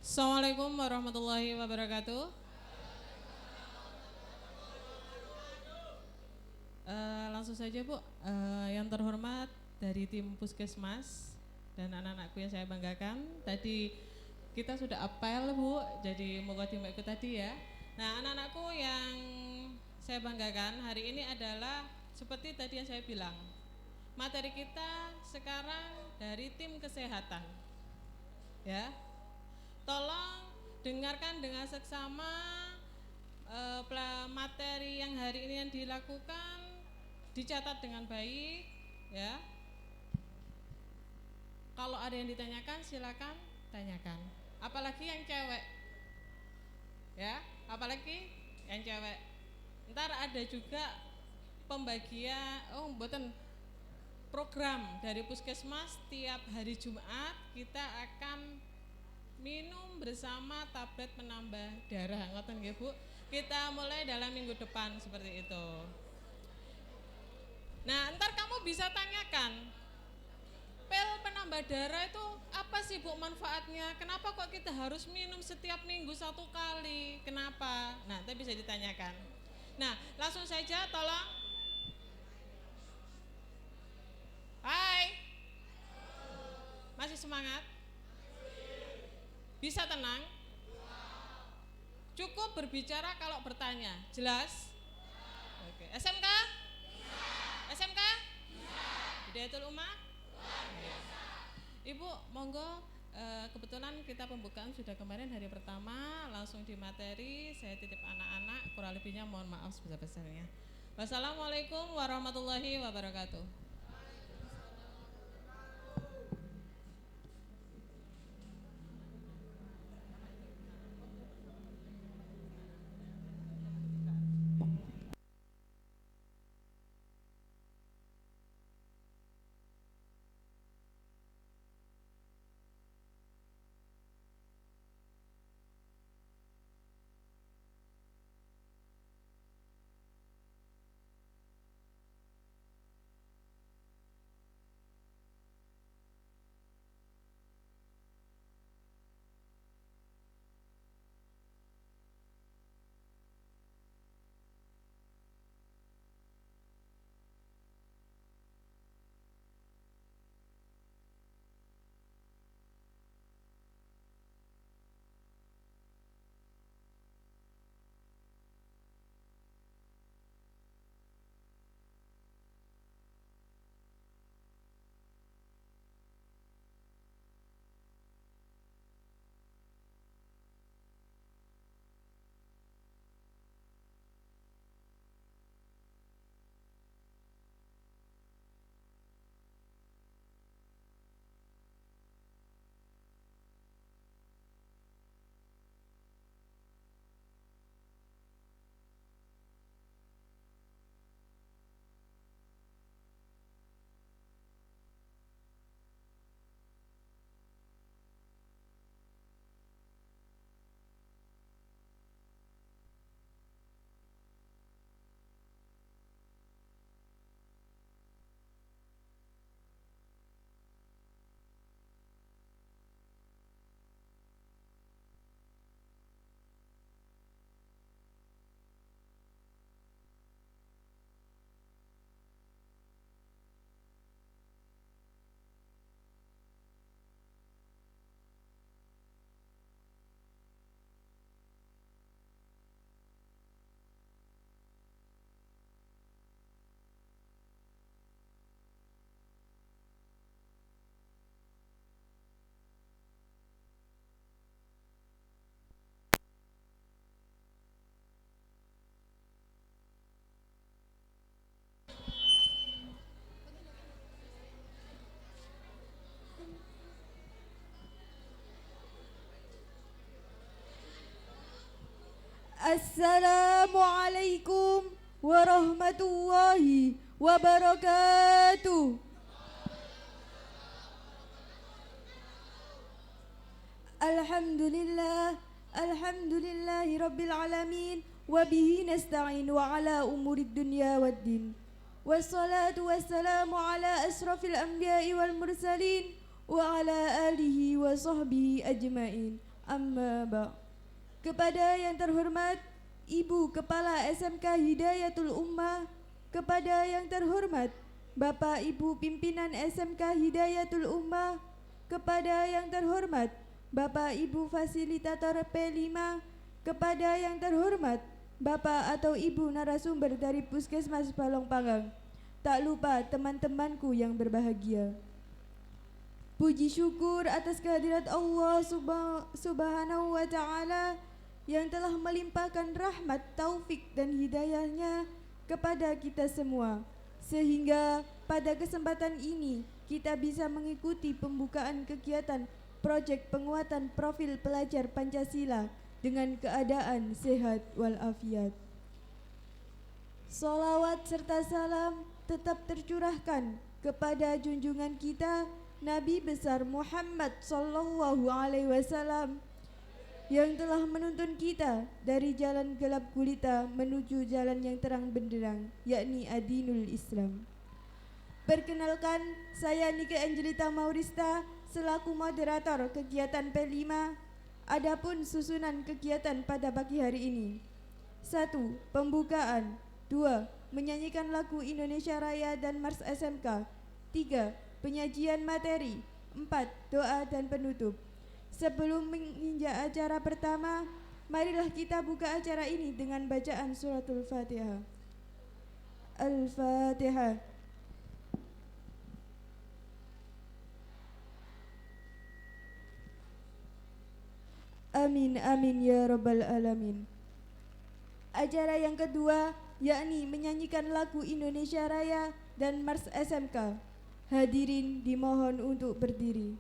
Assalamualaikum warahmatullahi wabarakatuh. Langsung saja Bu, yang terhormat dari tim Puskesmas dan anak-anakku yang saya banggakan. Tadi kita sudah apel Bu, jadi mukadimah ikut tadi ya. Nah anak-anakku yang saya banggakan hari ini adalah seperti tadi yang saya bilang, materi kita sekarang dari tim kesehatan ya. Tolong dengarkan dengan seksama materi yang hari ini yang dilakukan, dicatat dengan baik ya. Kalau ada yang ditanyakan silakan tanyakan, apalagi yang cewek ya, apalagi yang cewek. Ntar ada juga pembagian, program dari Puskesmas tiap hari Jumat kita akan minum bersama tablet penambah darah, ngoten nggih Bu. Kita mulai dalam minggu depan seperti itu. Nah, ntar kamu bisa tanyakan, pil penambah darah itu apa sih Bu manfaatnya? Kenapa kok kita harus minum setiap minggu 1 kali? Kenapa? Nah, itu bisa ditanyakan. Nah, langsung saja tolong. Hai. Masih semangat? Bisa tenang? Cukup berbicara kalau bertanya, jelas? Oke. SMK? SMK? Hidayatul Ummah? Ibu, monggo, kebetulan kita pembukaan sudah kemarin hari pertama, langsung di materi, saya titip anak-anak, kurang lebihnya mohon maaf sebesar-besarnya. Wassalamualaikum warahmatullahi wabarakatuh. Assalamualaikum warahmatullahi wabarakatuh. Alhamdulillah, alhamdulillahi rabbil alamin, wabihi nasta'in wa ala umurid dunya waddin. Wassalatu wassalamu ala asrafil anbiya'i wal mursalin wa ala alihi wa sahbihi ajmain. Amma ba'. Kepada yang terhormat Ibu Kepala SMK Hidayatul Ummah, kepada yang terhormat Bapak Ibu Pimpinan SMK Hidayatul Ummah, kepada yang terhormat Bapak Ibu Fasilitator P5, kepada yang terhormat Bapak atau Ibu narasumber dari Puskesmas Balong Panggang, tak lupa teman-temanku yang berbahagia. Puji syukur atas kehadirat Allah Subhanahu wa Ta'ala yang telah melimpahkan rahmat, taufik dan hidayahnya kepada kita semua, sehingga pada kesempatan ini kita bisa mengikuti pembukaan kegiatan proyek penguatan profil pelajar Pancasila dengan keadaan sehat walafiat. Salawat serta salam tetap tercurahkan kepada junjungan kita Nabi besar Muhammad sallallahu alaihi wasallam yang telah menuntun kita dari jalan gelap gulita menuju jalan yang terang benderang, yakni Adinul Islam. Perkenalkan, saya Nike Angelita Maurista selaku moderator kegiatan P5. Adapun susunan kegiatan pada pagi hari ini: 1. Pembukaan. 2. Menyanyikan lagu Indonesia Raya dan Mars SMK. 3. Penyajian materi. 4. Doa dan penutup. Sebelum menginjak acara pertama, marilah kita buka acara ini dengan bacaan suratul Fatihah. Al-Fatihah. Amin amin ya rabbal alamin. Acara yang kedua yakni menyanyikan lagu Indonesia Raya dan Mars SMK. Hadirin dimohon untuk berdiri.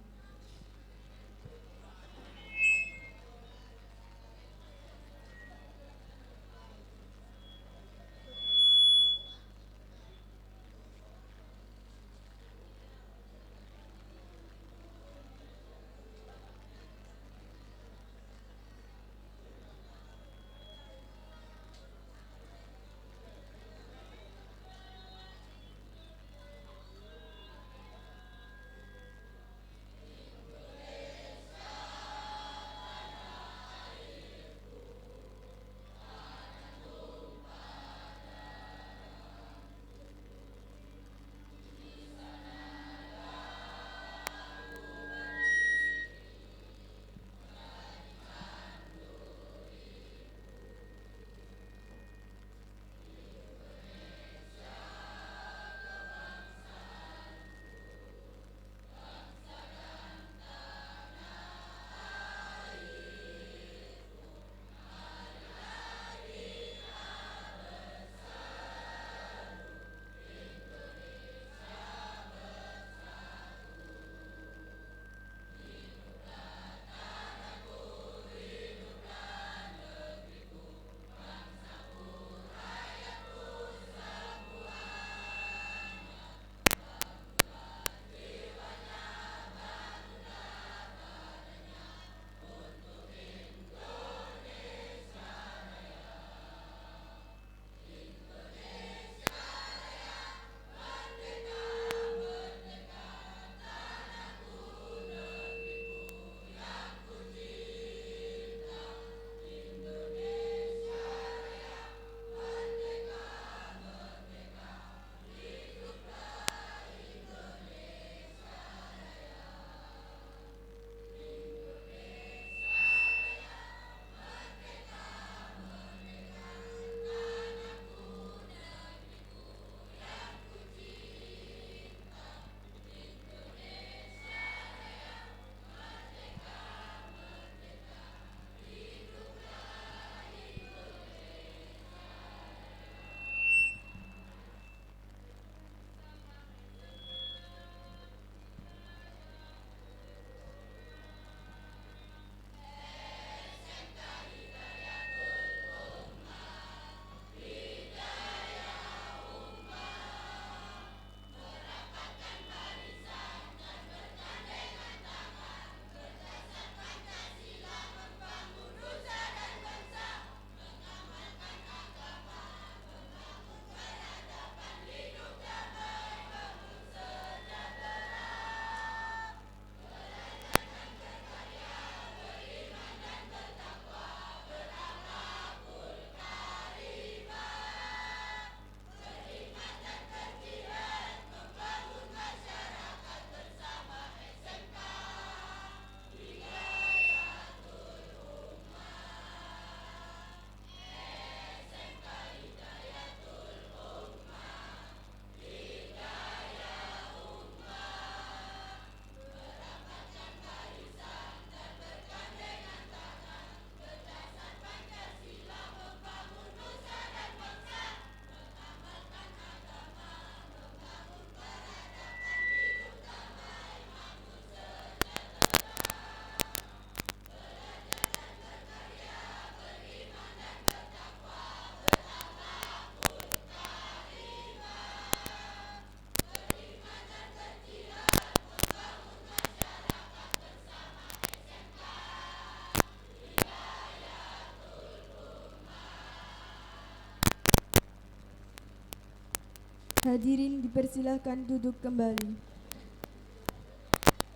Hadirin dipersilahkan duduk kembali.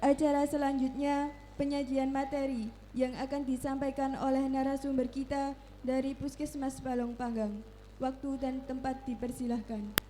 Acara selanjutnya penyajian materi yang akan disampaikan oleh narasumber kita dari Puskesmas Balong Panggang. Waktu dan tempat dipersilahkan.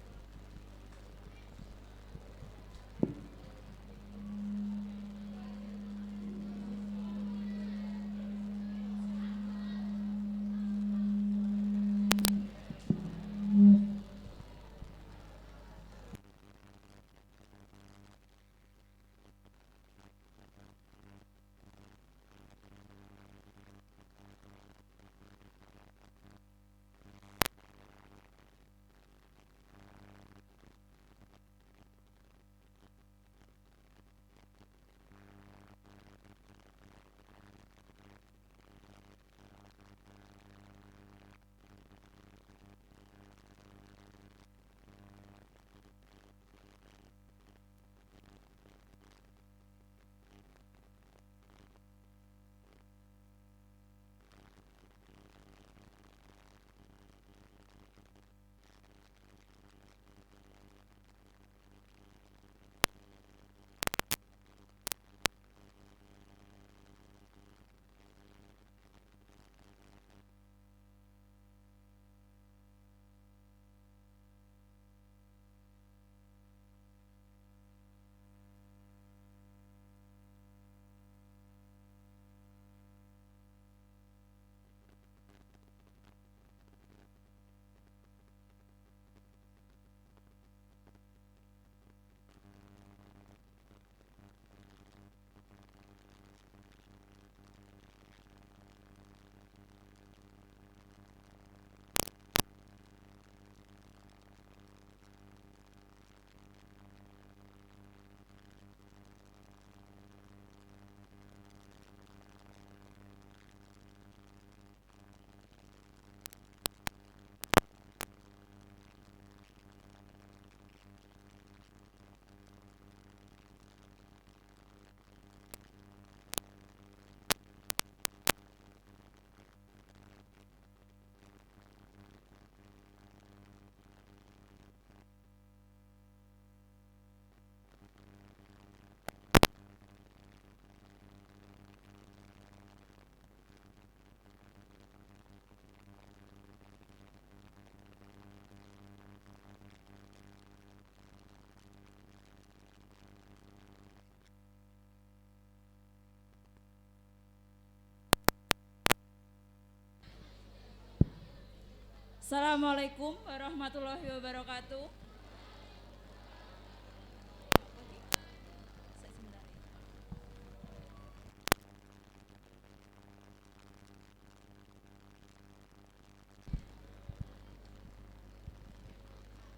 Assalamualaikum warahmatullahi wabarakatuh.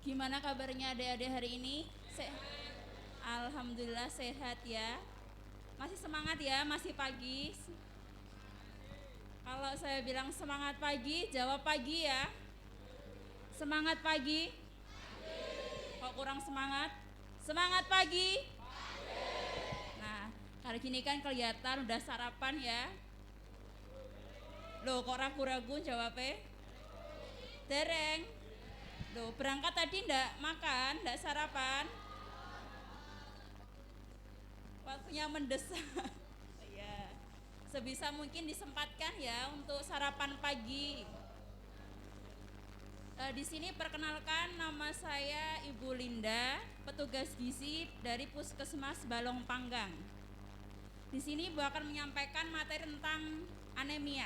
Gimana kabarnya adik-adik hari ini? Alhamdulillah sehat ya. Masih semangat ya, masih pagi. Kalau saya bilang semangat pagi, jawab pagi ya. Semangat pagi? Kok kurang semangat? Semangat pagi? Nah, hari ini kan kelihatan udah sarapan ya. Loh, kok ragu-ragu jawabnya? Dereng. Loh, berangkat tadi ndak makan, ndak sarapan? Waktunya mendesak. Ya, sebisa mungkin disempatkan ya untuk sarapan pagi. Di sini perkenalkan, nama saya Ibu Linda, petugas gizi dari Puskesmas Balong Panggang. Di sini Ibu akan menyampaikan materi tentang anemia.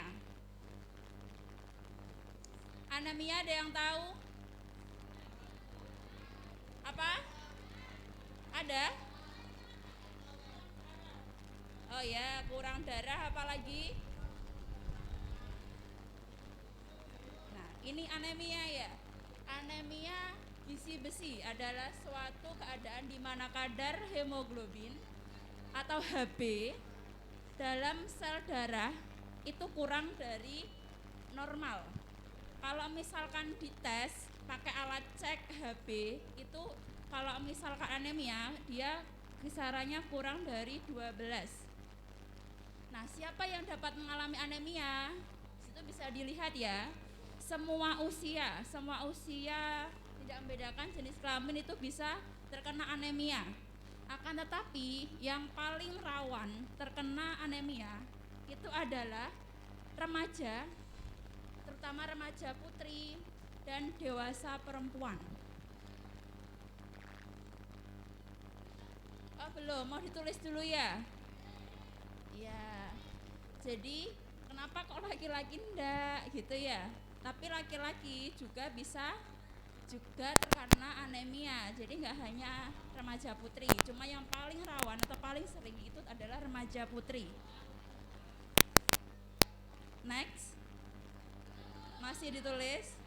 Anemia ada yang tahu? Apa? Ada? Oh ya, kurang darah apalagi? Nah, ini anemia ya. Anemia gizi besi adalah suatu keadaan di mana kadar hemoglobin atau Hb dalam sel darah itu kurang dari normal. Kalau misalkan dites pakai alat cek Hb itu, kalau misalkan anemia dia kisarannya kurang dari 12. Nah, siapa yang dapat mengalami anemia? Itu bisa dilihat ya. Semua usia di tidak membedakan jenis kelamin itu bisa terkena anemia. Akan tetapi yang paling rawan terkena anemia itu adalah remaja, terutama remaja putri dan dewasa perempuan. Oh belum, mau ditulis dulu ya? Ya, jadi kenapa kok laki-laki enggak gitu ya? Tapi laki-laki juga bisa juga terkena anemia. Jadi nggak hanya remaja putri, cuma yang paling rawan atau paling sering itu adalah remaja putri. Next, masih ditulis?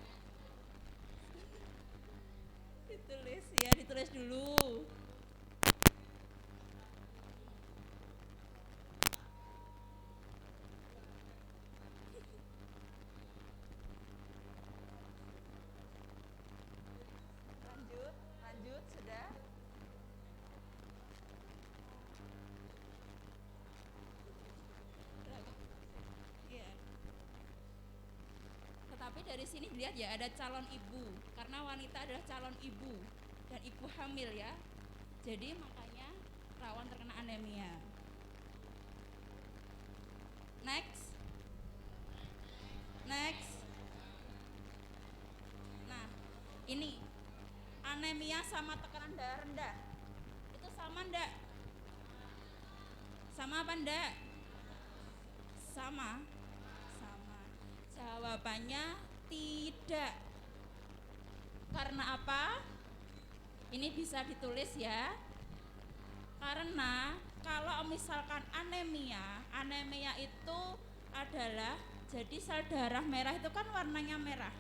Ditulis ya, ditulis dulu. Lanjut, sudah. Iya. Tetapi dari sini dilihat ya ada calon ibu, karena wanita adalah calon ibu dan ibu hamil ya. Jadi makanya rawan terkena anemia. Next. Nah, ini anemia sama tekanan darah rendah. Itu sama enggak? Sama apa enggak? Sama. Jawabannya tidak. Karena apa? Ini bisa ditulis ya. Karena kalau misalkan anemia itu adalah jadi sel darah merah itu kan warnanya merah.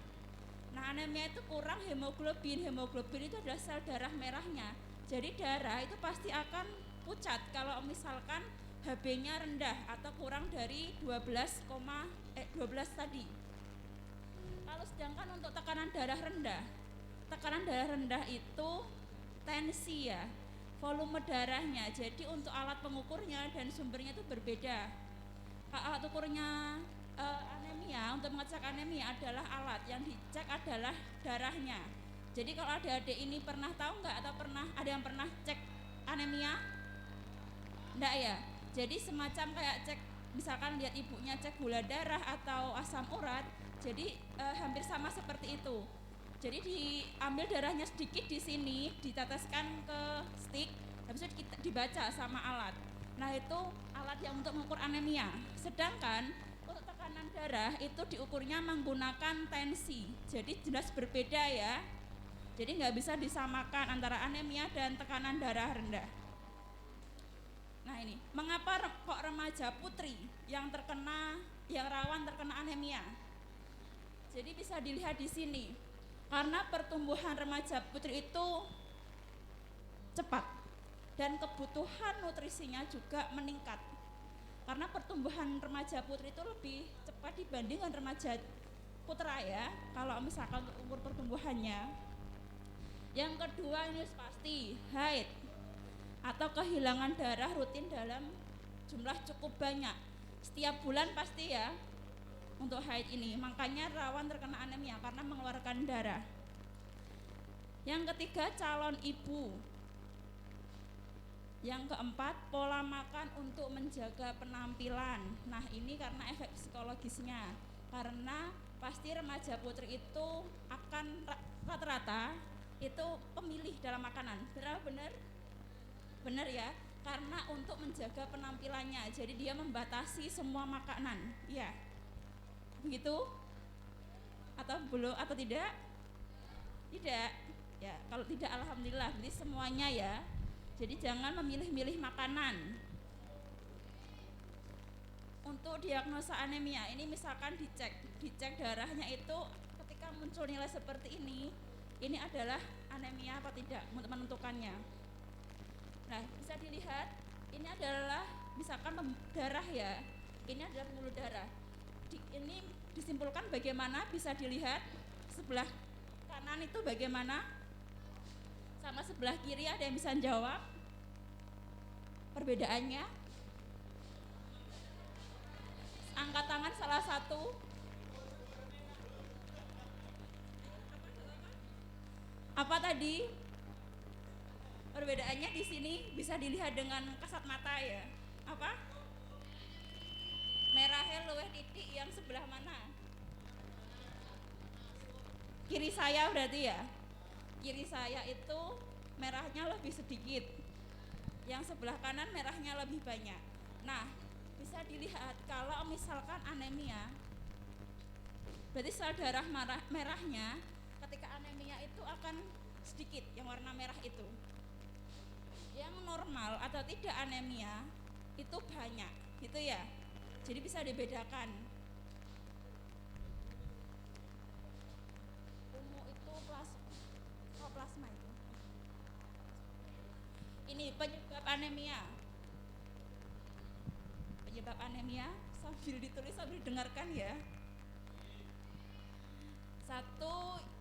Nah, anemia itu kurang hemoglobin. Hemoglobin itu adalah sel darah merahnya. Jadi darah itu pasti akan pucat kalau misalkan HB-nya rendah atau kurang dari 12 tadi. Kalau sedangkan untuk tekanan darah rendah itu tensi ya, volume darahnya. Jadi untuk alat pengukurnya dan sumbernya itu berbeda. Alat ukurnya anemia, untuk mengecek anemia adalah alat yang dicek adalah darahnya. Jadi kalau adik-adik ini pernah tahu nggak atau ada yang pernah cek anemia? Enggak ya. Jadi semacam kayak cek, misalkan lihat ibunya cek gula darah atau asam urat, jadi hampir sama seperti itu. Jadi diambil darahnya sedikit di sini, diteteskan ke stick, habis itu dibaca sama alat. Nah itu alat yang untuk mengukur anemia. Sedangkan untuk tekanan darah itu diukurnya menggunakan tensi. Jadi jelas berbeda ya. Jadi nggak bisa disamakan antara anemia dan tekanan darah rendah. Nah ini, mengapa kok remaja putri yang rawan terkena anemia? Jadi bisa dilihat di sini. Karena pertumbuhan remaja putri itu cepat dan kebutuhan nutrisinya juga meningkat. Karena pertumbuhan remaja putri itu lebih cepat dibandingkan remaja putra ya, kalau misalkan untuk umur pertumbuhannya. Yang kedua ini pasti haid atau kehilangan darah rutin dalam jumlah cukup banyak. Setiap bulan pasti ya untuk haid ini, makanya rawan terkena anemia karena mengeluarkan darah. Yang ketiga calon ibu. Yang keempat pola makan untuk menjaga penampilan. Nah ini karena efek psikologisnya, karena pasti remaja putri itu akan rata-rata itu pemilih dalam makanan. Benar ya, karena untuk menjaga penampilannya, jadi dia membatasi semua makanan ya. Begitu? Atau belum atau tidak? Tidak. Ya, kalau tidak alhamdulillah, jadi semuanya ya. Jadi jangan memilih-milih makanan. Untuk diagnosa anemia ini misalkan dicek darahnya itu ketika muncul nilai seperti ini adalah anemia apa tidak untuk menentukannya. Nah, bisa dilihat ini adalah misalkan darah ya. Ini adalah pembuluh darah. Ini disimpulkan bagaimana, bisa dilihat sebelah kanan itu bagaimana sama sebelah kiri, ada yang bisa jawab perbedaannya? Angkat tangan salah satu. Apa tadi? Perbedaannya di sini bisa dilihat dengan kasat mata ya. Apa? Merahnya luwih titik yang sebelah mana? Kiri saya berarti ya. Kiri saya itu merahnya lebih sedikit. Yang sebelah kanan merahnya lebih banyak. Nah, bisa dilihat kalau misalkan anemia, berarti sel darah merahnya ketika anemia itu akan sedikit, yang warna merah itu. Yang normal atau tidak anemia itu banyak, gitu ya. Jadi bisa dibedakan. Ungu itu plasma itu. Ini penyebab anemia. Penyebab anemia sambil ditulis sambil dengarkan ya. 1,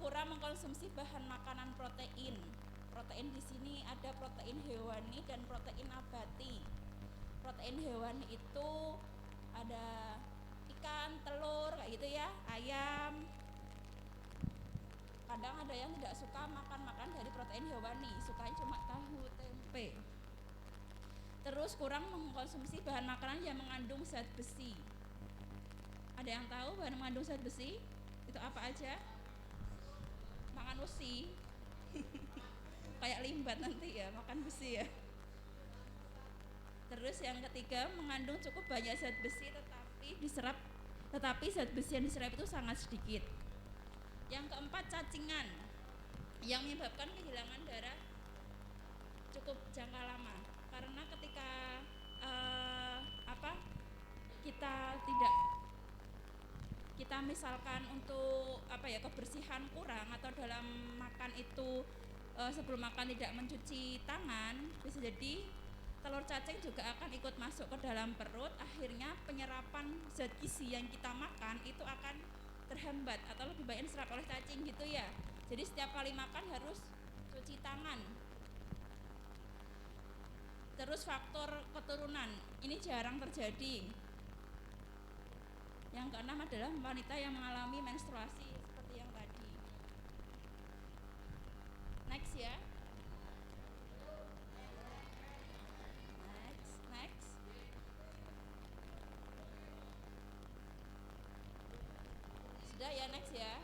kurang mengkonsumsi bahan makanan protein. Protein di sini ada protein hewani dan protein nabati. Protein hewani itu ada ikan, telur kayak gitu ya, ayam. Kadang ada yang tidak suka makan dari protein hewani, sukanya cuma tahu, tempe. Terus kurang mengkonsumsi bahan makanan yang mengandung zat besi. Ada yang tahu bahan mengandung zat besi? Itu apa aja? Makan besi. Kayak limbat nanti ya, makan besi ya. Terus yang ketiga, mengandung cukup banyak zat besi tetapi zat besi yang diserap itu sangat sedikit. Yang keempat, cacingan yang menyebabkan kehilangan darah cukup jangka lama. Karena ketika kita misalkan untuk kebersihan kurang atau dalam makan itu sebelum makan tidak mencuci tangan, bisa jadi telur cacing juga akan ikut masuk ke dalam perut. Akhirnya penyerapan zat gizi yang kita makan itu akan terhambat atau lebih banyak diserap oleh cacing gitu ya. Jadi setiap kali makan harus cuci tangan. Terus faktor keturunan, ini jarang terjadi. Yang keenam adalah wanita yang mengalami menstruasi seperti yang tadi. Next ya. Next. Sudah ya, next ya.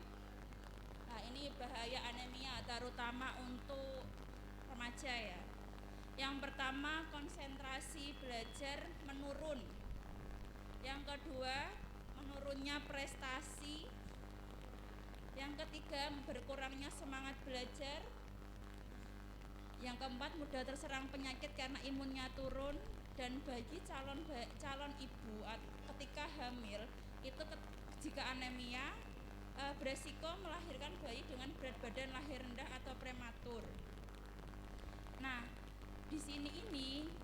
Nah, ini bahaya anemia terutama untuk remaja ya. Yang pertama, konsentrasi belajar menurun. Yang kedua, menurunnya prestasi. Yang ketiga, berkurangnya semangat belajar. Yang keempat, mudah terserang penyakit karena imunnya turun. Dan bagi calon ibu ketika hamil itu jika anemia beresiko melahirkan bayi dengan berat badan lahir rendah atau prematur. Nah, di sini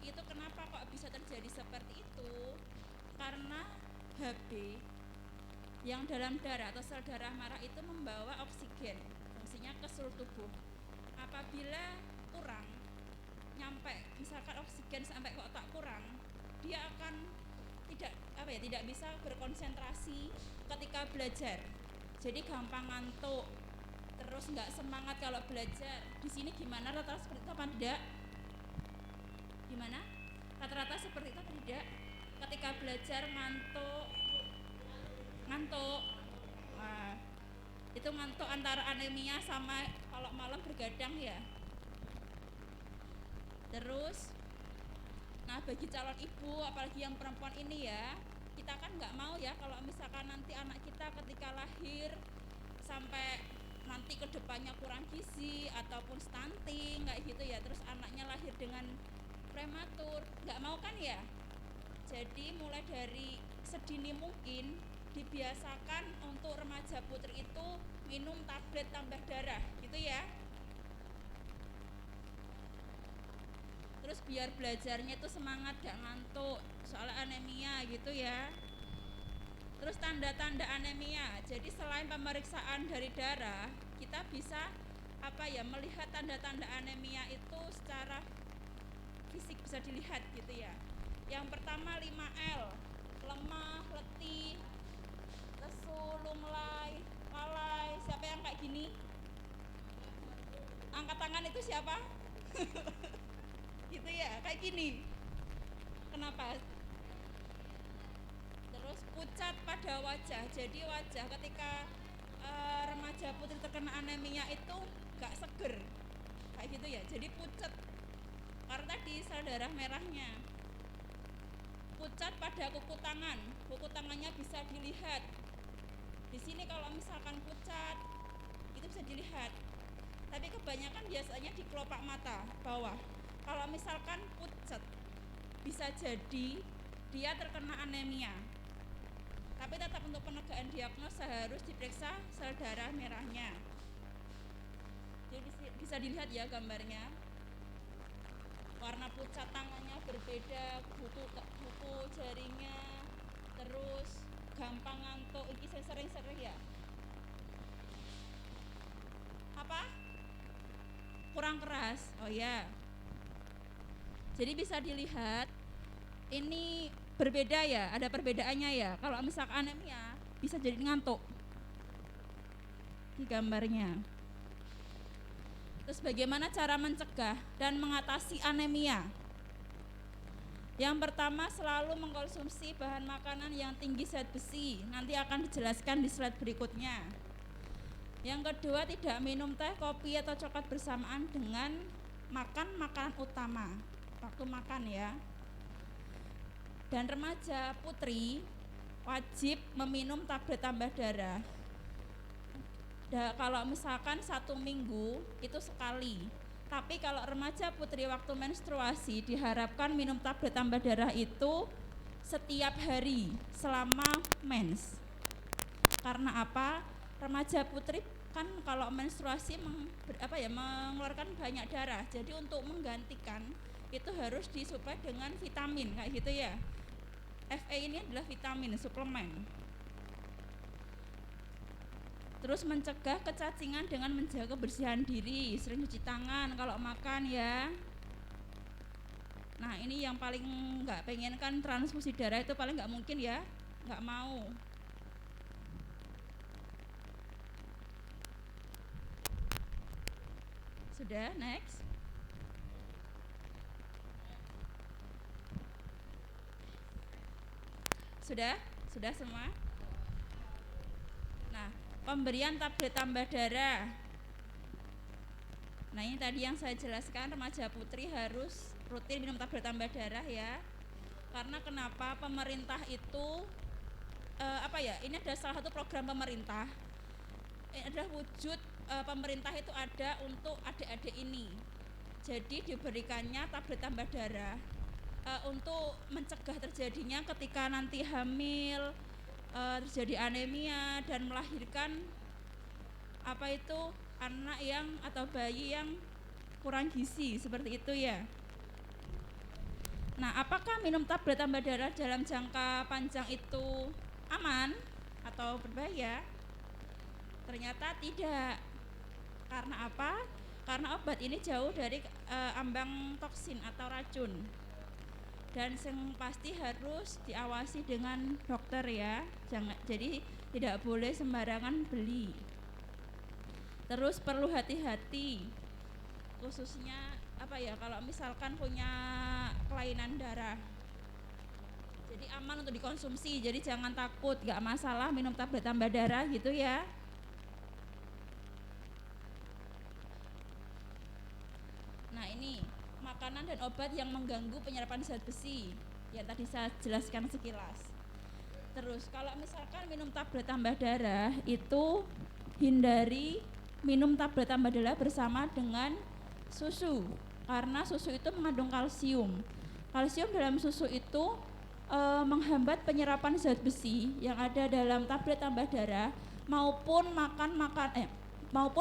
itu kenapa kok bisa terjadi seperti itu? Karena Hb yang dalam darah atau sel darah merah itu membawa oksigen fungsinya ke seluruh tubuh. Apabila kurang nyampe, misalkan oksigen sampai ke otak kurang, dia akan tidak bisa berkonsentrasi ketika belajar. Jadi gampang ngantuk, terus nggak semangat kalau belajar. Di sini gimana, rata-rata seperti itu apa tidak? Gimana? Rata-rata seperti itu atau tidak? Ketika belajar ngantuk. Nah, itu ngantuk antara anemia sama kalau malam bergadang ya. Terus, nah bagi calon ibu apalagi yang perempuan ini ya, kita kan nggak mau ya kalau misalkan nanti anak kita ketika lahir sampai nanti kedepannya kurang gizi ataupun stunting kayak gitu ya, terus anaknya lahir dengan prematur, nggak mau kan ya. Jadi mulai dari sedini mungkin dibiasakan untuk remaja putri itu minum tablet tambah darah gitu ya. Terus biar belajarnya itu semangat, gak ngantuk soal anemia gitu ya. Terus tanda-tanda anemia, jadi selain pemeriksaan dari darah, kita bisa melihat tanda-tanda anemia itu secara fisik bisa dilihat gitu ya. Yang pertama 5L, lemah, letih, lesu, lunglai, lalai. Siapa yang kayak gini? itu siapa? Gitu ya, kayak gini. Kenapa? Terus pucat pada wajah. Jadi wajah ketika remaja putri terkena anemia itu gak seger. Kayak gitu ya. Jadi pucat. Karena tadi sel darah merahnya. Pucat pada kuku tangan. Kuku tangannya bisa dilihat. Di sini kalau misalkan pucat itu bisa dilihat. Tapi kebanyakan biasanya di kelopak mata bawah. Kalau misalkan pucat, bisa jadi dia terkena anemia. Tapi tetap untuk penegakan diagnosa harus diperiksa sel darah merahnya. Jadi bisa dilihat ya gambarnya. Warna pucat tangannya berbeda, kuku jarinya, terus gampang ngantuk. Ini saya sering-sering ya. Apa? Kurang keras. Oh ya. Jadi bisa dilihat ini berbeda ya, ada perbedaannya ya. Kalau misalkan anemia bisa jadi ngantuk di gambarnya. Terus bagaimana cara mencegah dan mengatasi anemia? Yang pertama selalu mengkonsumsi bahan makanan yang tinggi zat besi. Nanti akan dijelaskan di slide berikutnya. Yang kedua, tidak minum teh, kopi atau coklat bersamaan dengan makan makanan utama. Waktu makan ya. Dan remaja putri wajib meminum tablet tambah darah. Kalau misalkan 1 minggu itu sekali. Tapi kalau remaja putri waktu menstruasi diharapkan minum tablet tambah darah itu setiap hari selama mens. Karena apa? Remaja putri kan kalau menstruasi mengeluarkan banyak darah. Jadi untuk menggantikan itu harus disuplai dengan vitamin kayak gitu ya. Fe ini adalah vitamin suplemen. Terus mencegah kecacingan dengan menjaga kebersihan diri, sering cuci tangan kalau makan ya. Nah ini yang paling nggak pengen kan transfusi darah itu paling nggak mungkin ya, nggak mau. Sudah, next. Sudah semua? Nah, pemberian tablet tambah darah. Nah, ini tadi yang saya jelaskan, remaja putri harus rutin minum tablet tambah darah ya. Karena kenapa? Pemerintah itu ini adalah salah satu program pemerintah. Ini adalah wujud pemerintah itu ada untuk adik-adik ini. Jadi diberikannya tablet tambah darah untuk mencegah terjadinya ketika nanti hamil, terjadi anemia dan melahirkan anak yang atau bayi yang kurang gizi seperti itu ya. Nah, apakah minum tablet tambah darah dalam jangka panjang itu aman atau berbahaya? Ternyata tidak. Karena apa? Karena obat ini jauh dari ambang toksin atau racun. Dan yang pasti harus diawasi dengan dokter ya. Jadi tidak boleh sembarangan beli. Terus perlu hati-hati. Khususnya kalau misalkan punya kelainan darah. Jadi aman untuk dikonsumsi. Jadi jangan takut, gak masalah minum tablet tambah darah gitu ya. Nah ini makanan dan obat yang mengganggu penyerapan zat besi yang tadi saya jelaskan sekilas. Terus kalau misalkan minum tablet tambah darah itu hindari minum tablet tambah darah bersama dengan susu karena susu itu mengandung kalsium. Kalsium dalam susu itu menghambat penyerapan zat besi yang ada dalam tablet tambah darah maupun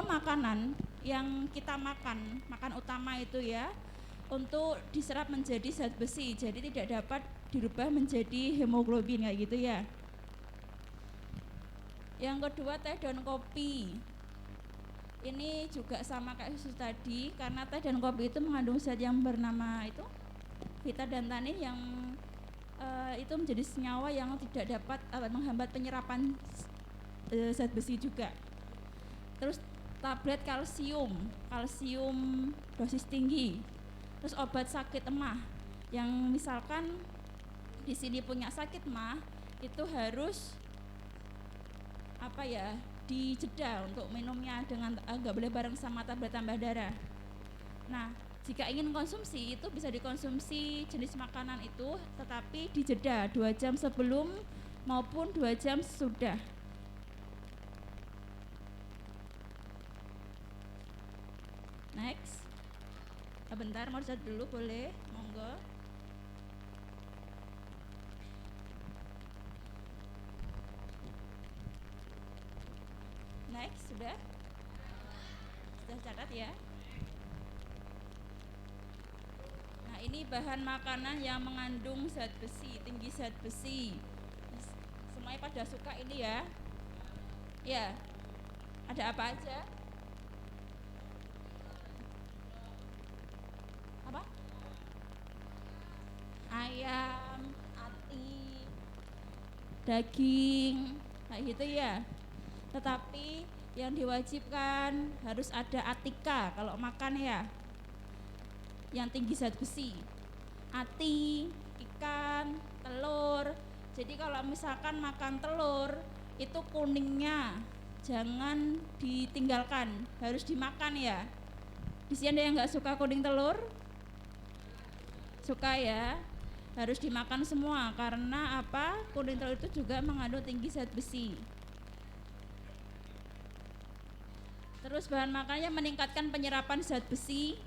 makanan yang kita makan utama itu ya, untuk diserap menjadi zat besi, jadi tidak dapat dirubah menjadi hemoglobin kayak gitu ya. Yang kedua, teh dan kopi. Ini juga sama kayak susu tadi, karena teh dan kopi itu mengandung zat yang bernama itu vita dan tanin yang itu menjadi senyawa yang tidak dapat menghambat penyerapan zat besi juga. Terus tablet kalsium dosis tinggi, terus obat sakit emah. Yang misalkan di sini punya sakit emah itu harus dijeda untuk minumnya dengan nggak boleh bareng sama tablet tambah darah. Nah, jika ingin konsumsi itu bisa dikonsumsi jenis makanan itu, tetapi dijeda 2 jam sebelum maupun 2 jam sesudah. Next. Bentar, mau chat dulu boleh, monggo. Next, sudah catat ya. Nah, ini bahan makanan yang mengandung zat besi, tinggi zat besi. Semuanya pada suka ini ya. Ya, ada apa aja? Apa? Ayam, ati, daging, kayak gitu ya. Tetapi yang diwajibkan harus ada atika kalau makan ya, yang tinggi zat besi, ati, ikan, telur. Jadi kalau misalkan makan telur itu kuningnya jangan ditinggalkan, harus dimakan ya. Di sini ada yang nggak suka kuning telur? Suka ya, harus dimakan semua karena apa? Kuning telur itu juga mengandung tinggi zat besi. Terus bahan makannya meningkatkan penyerapan zat besi.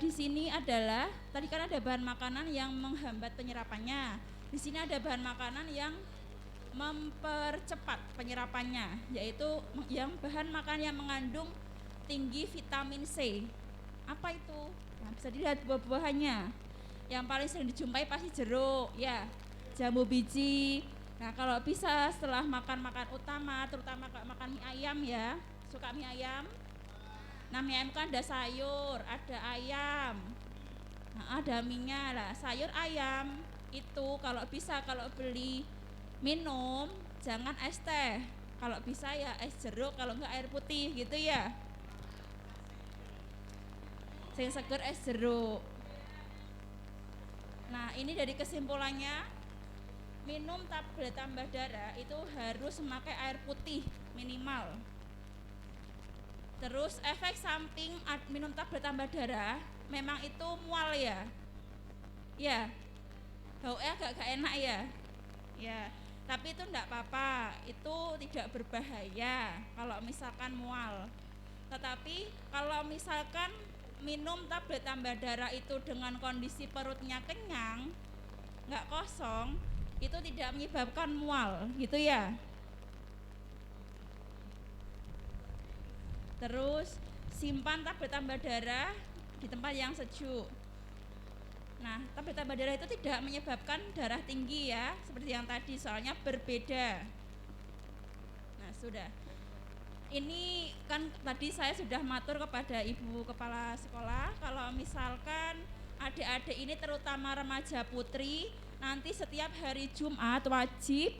Di sini adalah tadi kan ada bahan makanan yang menghambat penyerapannya. Di sini ada bahan makanan yang mempercepat penyerapannya, yaitu yang bahan makanan yang mengandung tinggi vitamin C. Apa itu? Nah, bisa dilihat buah-buahannya. Yang paling sering dijumpai pasti jeruk, ya, jambu biji. Nah, kalau bisa setelah makan utama, terutama kalau makan mie ayam ya, suka mie ayam. Nah, mie ayam kan ada sayur, ada ayam, nah, ada minyak lah. Sayur ayam itu kalau bisa kalau beli minum jangan es teh, kalau bisa ya es jeruk, kalau enggak air putih gitu ya. Sing seger es jeruk. Nah, ini dari kesimpulannya, minum tablet tambah darah itu harus memakai air putih minimal. Terus efek samping minum tablet tambah darah memang itu mual ya. Ya. Baunya agak enak ya. Ya, tapi itu enggak apa-apa. Itu tidak berbahaya kalau misalkan mual. Tetapi kalau misalkan minum tablet tambah darah itu dengan kondisi perutnya kenyang, enggak kosong, itu tidak menyebabkan mual, gitu ya. Terus simpan tablet tambah darah di tempat yang sejuk. Nah, tablet tambah darah itu tidak menyebabkan darah tinggi ya, seperti yang tadi, soalnya berbeda. Nah, sudah. Ini kan tadi saya sudah matur kepada Ibu Kepala Sekolah, kalau misalkan adik-adik ini terutama remaja putri, nanti setiap hari Jumat wajib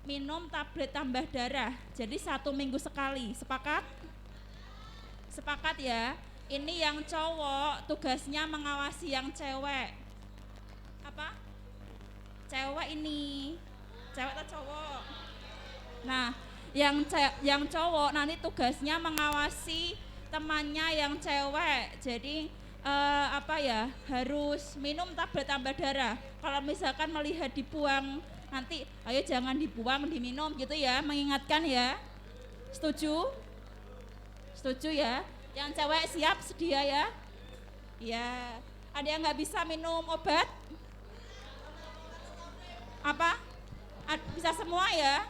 minum tablet tambah darah. Jadi 1 minggu sekali, sepakat? Sepakat ya. Ini yang cowok tugasnya mengawasi yang cewek. Apa? Cewek ini. Cewek atau cowok? Nah, yang cowok nanti tugasnya mengawasi temannya yang cewek. Jadi harus minum tablet tambah darah. Kalau misalkan melihat dibuang, nanti ayo jangan dibuang, diminum gitu ya, mengingatkan ya. Setuju? Setuju ya? Yang cewek siap sedia ya? Ya. Ada yang nggak bisa minum obat? Apa? Bisa semua ya?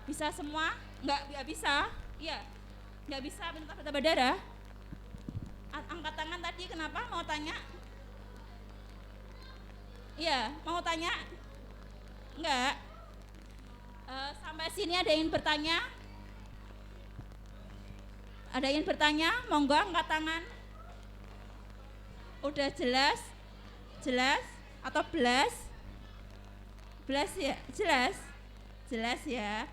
Bisa semua? Nggak bisa? Iya. Nggak bisa minum tablet tambah darah? Angkat tangan tadi kenapa? Mau tanya? Iya, mau tanya? Enggak. Sampai sini ada yang bertanya? Ada yang bertanya? Monggo angkat tangan. Udah jelas? Jelas? Atau belas? Belas ya? Jelas? Jelas ya?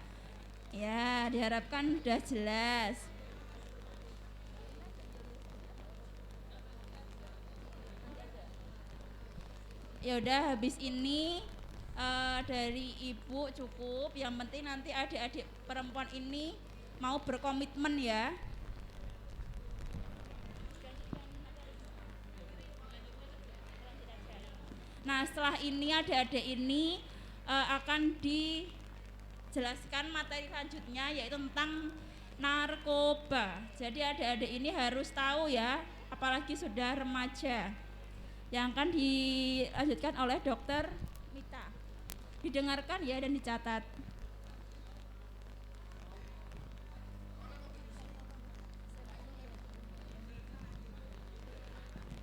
Ya, diharapkan udah jelas. Ya udah, habis ini dari ibu cukup. Yang penting nanti adik-adik perempuan ini mau berkomitmen ya. Nah, setelah ini adik-adik ini akan dijelaskan materi selanjutnya, yaitu tentang narkoba. Jadi adik-adik ini harus tahu ya, apalagi sudah remaja, yang akan dilanjutkan oleh Dokter Mita. Didengarkan ya dan dicatat.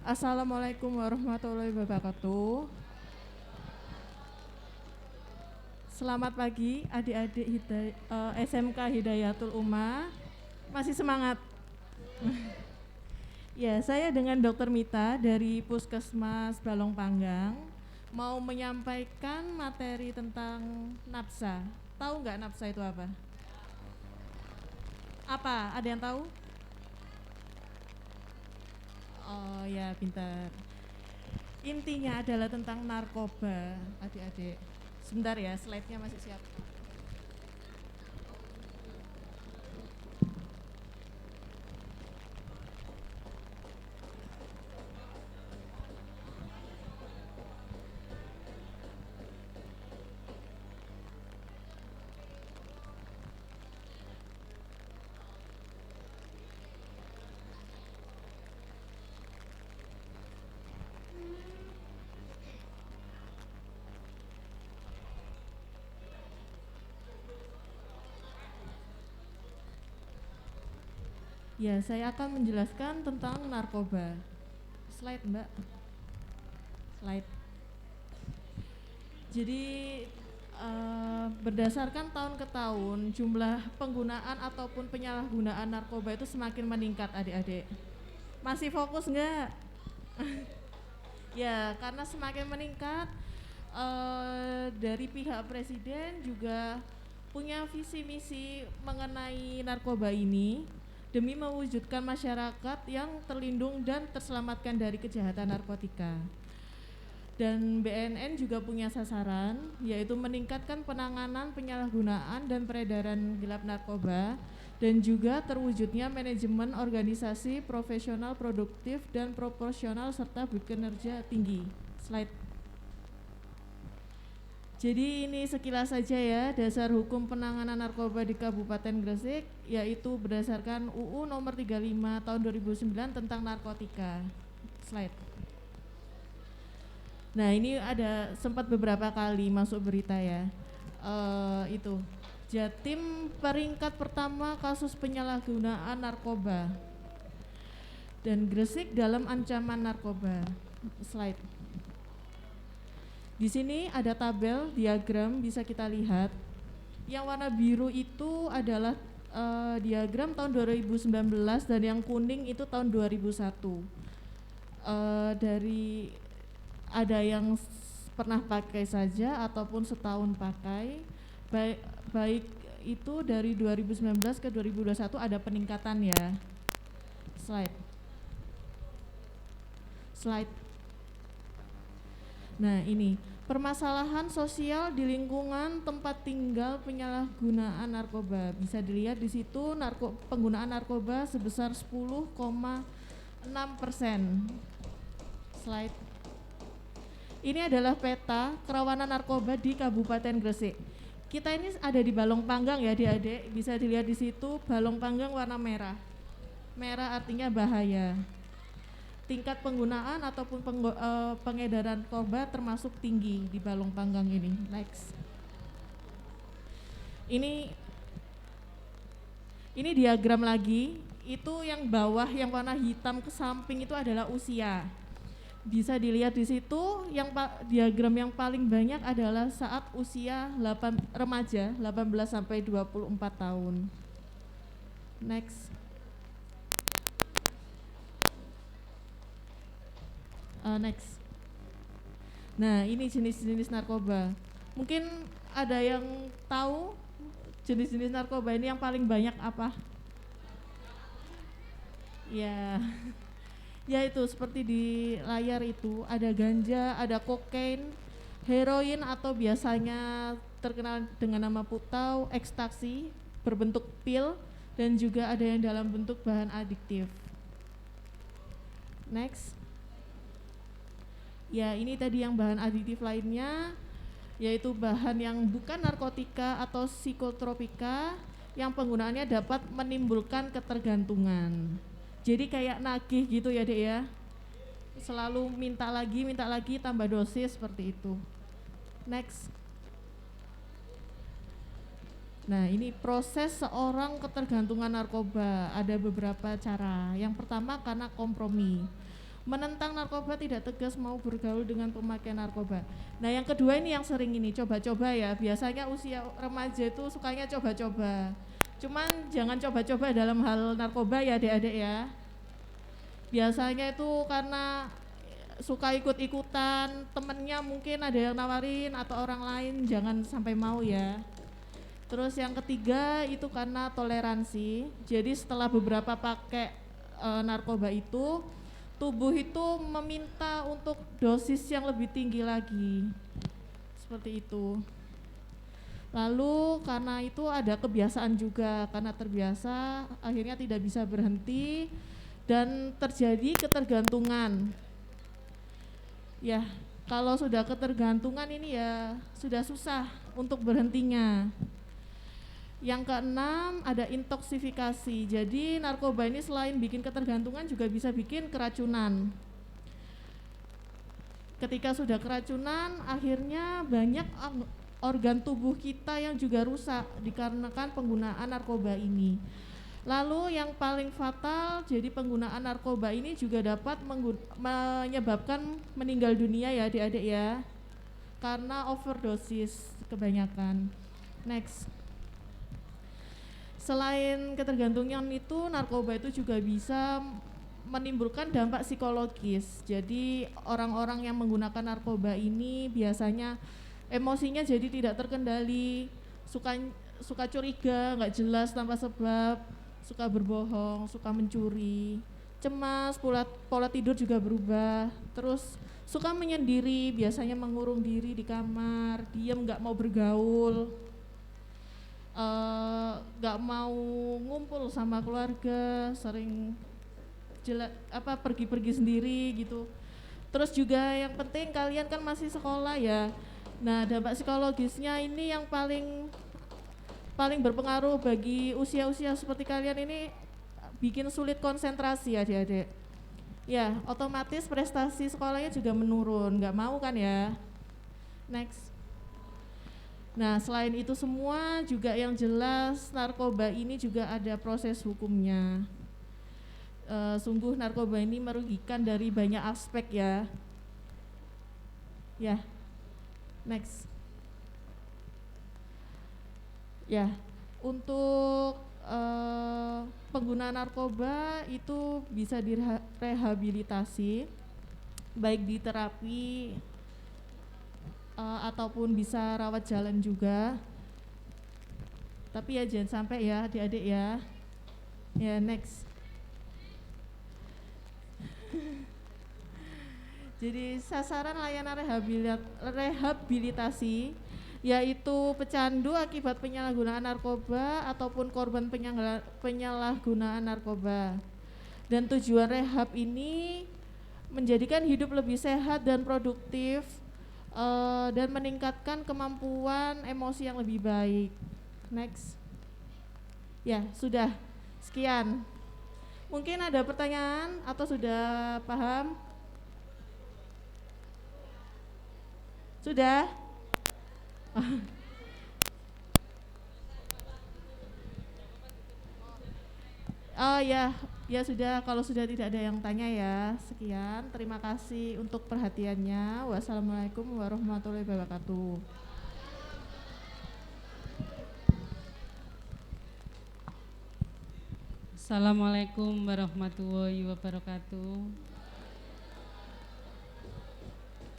Assalamualaikum warahmatullahi wabarakatuh. Selamat pagi adik-adik SMK Hidayatul Ummah. Masih semangat? Ya, saya dengan Dr. Mita dari Puskesmas Balong Panggang mau menyampaikan materi tentang nafsa. Tahu nggak nafsa itu apa? Apa? Ada yang tahu? Oh ya, pintar. Intinya adalah tentang narkoba, adik-adik. Sebentar ya, slide-nya masih siap. Ya, saya akan menjelaskan tentang narkoba. Slide, Mbak. Slide. Jadi berdasarkan tahun ke tahun, jumlah penggunaan ataupun penyalahgunaan narkoba itu semakin meningkat, adik-adik. Masih fokus nggak? Ya, karena semakin meningkat, dari pihak presiden juga punya visi misi mengenai narkoba ini demi mewujudkan masyarakat yang terlindung dan terselamatkan dari kejahatan narkotika. Dan BNN juga punya sasaran, yaitu meningkatkan penanganan penyalahgunaan dan peredaran gelap narkoba, dan juga terwujudnya manajemen organisasi profesional produktif dan proporsional serta berkinerja tinggi. Slide. Jadi ini sekilas saja ya dasar hukum penanganan narkoba di Kabupaten Gresik, yaitu berdasarkan UU nomor 35 tahun 2009 tentang narkotika. Slide. Nah, ini ada sempat beberapa kali masuk berita ya. Itu Jatim peringkat pertama kasus penyalahgunaan narkoba, dan Gresik dalam ancaman narkoba. Slide. Di sini ada tabel diagram, bisa kita lihat. Yang warna biru itu adalah diagram tahun 2019 dan yang kuning itu tahun 2001. Dari ada yang pernah pakai saja ataupun setahun pakai, baik itu dari 2019 ke 2021 ada peningkatan ya. Slide. Nah, ini permasalahan sosial di lingkungan tempat tinggal penyalahgunaan narkoba. Bisa dilihat di situ penggunaan narkoba sebesar 10,6%. Slide. Ini adalah peta kerawanan narkoba di Kabupaten Gresik. Kita ini ada di Balong Panggang ya, adik-adik. Bisa dilihat di situ Balong Panggang warna merah. Merah artinya bahaya. Tingkat penggunaan ataupun pengedaran narkoba termasuk tinggi di Balong Panggang ini. Next. Ini diagram lagi. Itu yang bawah yang warna hitam ke samping itu adalah usia. Bisa dilihat di situ diagram yang paling banyak adalah saat usia remaja 18 sampai 24 tahun. Next. Next. Nah, ini jenis-jenis narkoba. Mungkin ada yang tahu jenis-jenis narkoba ini yang paling banyak apa? Ya. Ya itu seperti di layar itu ada ganja, ada kokain, heroin atau biasanya terkenal dengan nama putau, ekstasi berbentuk pil, dan juga ada yang dalam bentuk bahan adiktif. Next. Ya ini tadi yang bahan adiktif lainnya, yaitu bahan yang bukan narkotika atau psikotropika yang penggunaannya dapat menimbulkan ketergantungan. Jadi kayak nagih gitu ya Dek ya, selalu minta lagi tambah dosis seperti itu. Next. Nah ini proses seorang ketergantungan narkoba, ada beberapa cara. Yang pertama karena kompromi, menentang narkoba, tidak tegas mau bergaul dengan pemakaian narkoba. Nah yang kedua ini yang sering ini, coba-coba ya, biasanya usia remaja itu sukanya coba-coba. Cuman jangan coba-coba dalam hal narkoba ya adik-adik ya. Biasanya itu karena suka ikut-ikutan, temennya mungkin ada yang nawarin atau orang lain, jangan sampai mau ya. Terus yang ketiga itu karena toleransi, jadi setelah beberapa pakai narkoba itu, tubuh itu meminta untuk dosis yang lebih tinggi lagi, seperti itu. Lalu karena itu ada kebiasaan juga, karena terbiasa akhirnya tidak bisa berhenti dan terjadi ketergantungan. Ya, kalau sudah ketergantungan ini ya sudah susah untuk berhentinya. Yang keenam ada intoksifikasi, jadi narkoba ini selain bikin ketergantungan juga bisa bikin keracunan. Ketika sudah keracunan akhirnya banyak organ tubuh kita yang juga rusak dikarenakan penggunaan narkoba ini. Lalu yang paling fatal, jadi penggunaan narkoba ini juga dapat menyebabkan meninggal dunia ya adik-adik ya, karena overdosis kebanyakan. Next. Selain ketergantungan itu, narkoba itu juga bisa menimbulkan dampak psikologis. Jadi orang-orang yang menggunakan narkoba ini biasanya emosinya jadi tidak terkendali, suka curiga, nggak jelas tanpa sebab, suka berbohong, suka mencuri, cemas, pola tidur juga berubah, terus suka menyendiri, biasanya mengurung diri di kamar, diam, nggak mau bergaul, nggak mau ngumpul sama keluarga, sering pergi-pergi sendiri gitu. Terus juga yang penting kalian kan masih sekolah ya. Nah dampak psikologisnya ini yang paling berpengaruh bagi usia-usia seperti kalian ini, bikin sulit konsentrasi adik-adik. Ya otomatis prestasi sekolahnya juga menurun, nggak mau kan ya. Next. Nah selain itu semua juga yang jelas narkoba ini juga ada proses hukumnya. Sungguh narkoba ini merugikan dari banyak aspek ya. Ya, next. Ya, untuk pengguna narkoba itu bisa direhabilitasi, baik di terapi ataupun bisa rawat jalan juga. Tapi ya jangan sampai ya adik-adik ya. Ya next. Jadi sasaran layanan rehabilitasi yaitu pecandu akibat penyalahgunaan narkoba ataupun korban penyalahgunaan narkoba. Dan tujuan rehab ini menjadikan hidup lebih sehat dan produktif, dan meningkatkan kemampuan emosi yang lebih baik. Next. Ya sudah, sekian. Mungkin ada pertanyaan atau sudah paham? Sudah? Oh ya, ya sudah, kalau sudah tidak ada yang tanya ya. Sekian, terima kasih untuk perhatiannya. Wassalamualaikum warahmatullahi wabarakatuh. Assalamualaikum warahmatullahi wabarakatuh.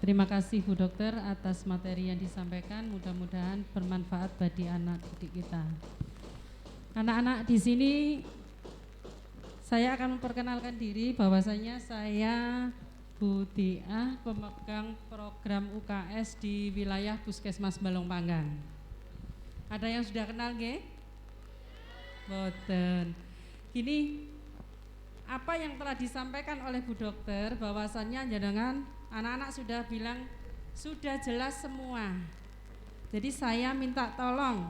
Terima kasih Bu Dokter atas materi yang disampaikan, mudah-mudahan bermanfaat bagi anak didik kita. Anak-anak di sini Saya akan memperkenalkan diri bahwasanya saya Bu Diah, pemegang program UKS di wilayah Puskesmas Balong Panggang. Ada yang sudah kenal nggih? Boten. Gini, apa yang telah disampaikan oleh Bu Dokter bahwasannya jenengan anak-anak sudah bilang sudah jelas semua. Jadi saya minta tolong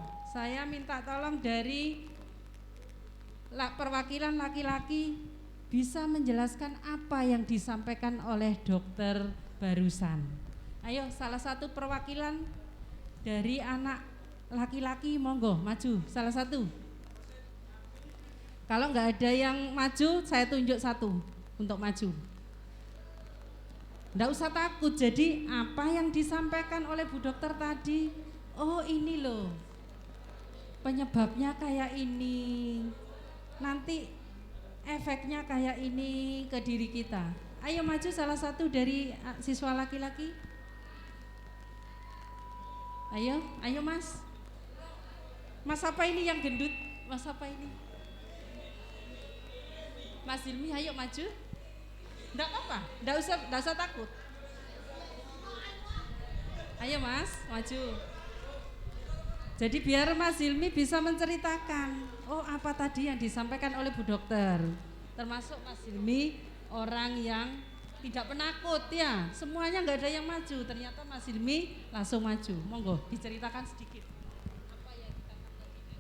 dari perwakilan laki-laki bisa menjelaskan apa yang disampaikan oleh dokter barusan. Ayo, salah satu perwakilan dari anak laki-laki monggo maju, salah satu. Kalau nggak ada yang maju, saya tunjuk satu untuk maju. Nggak usah takut, jadi apa yang disampaikan oleh Bu Dokter tadi, oh ini loh, penyebabnya kayak ini, nanti efeknya kayak ini ke diri kita. Ayo maju salah satu dari siswa laki-laki. Ayo mas. Mas apa ini yang gendut? Mas apa ini? Mas Hilmi, ayo maju. Enggak apa-apa, enggak usah takut. Ayo mas, maju. Jadi biar Mas Hilmi bisa menceritakan, oh apa tadi yang disampaikan oleh Bu Dokter. Termasuk Mas Hilmi orang yang tidak penakut ya, semuanya nggak ada yang maju. Ternyata Mas Hilmi langsung maju. Monggo diceritakan sedikit. Apa yang dikatakan ini?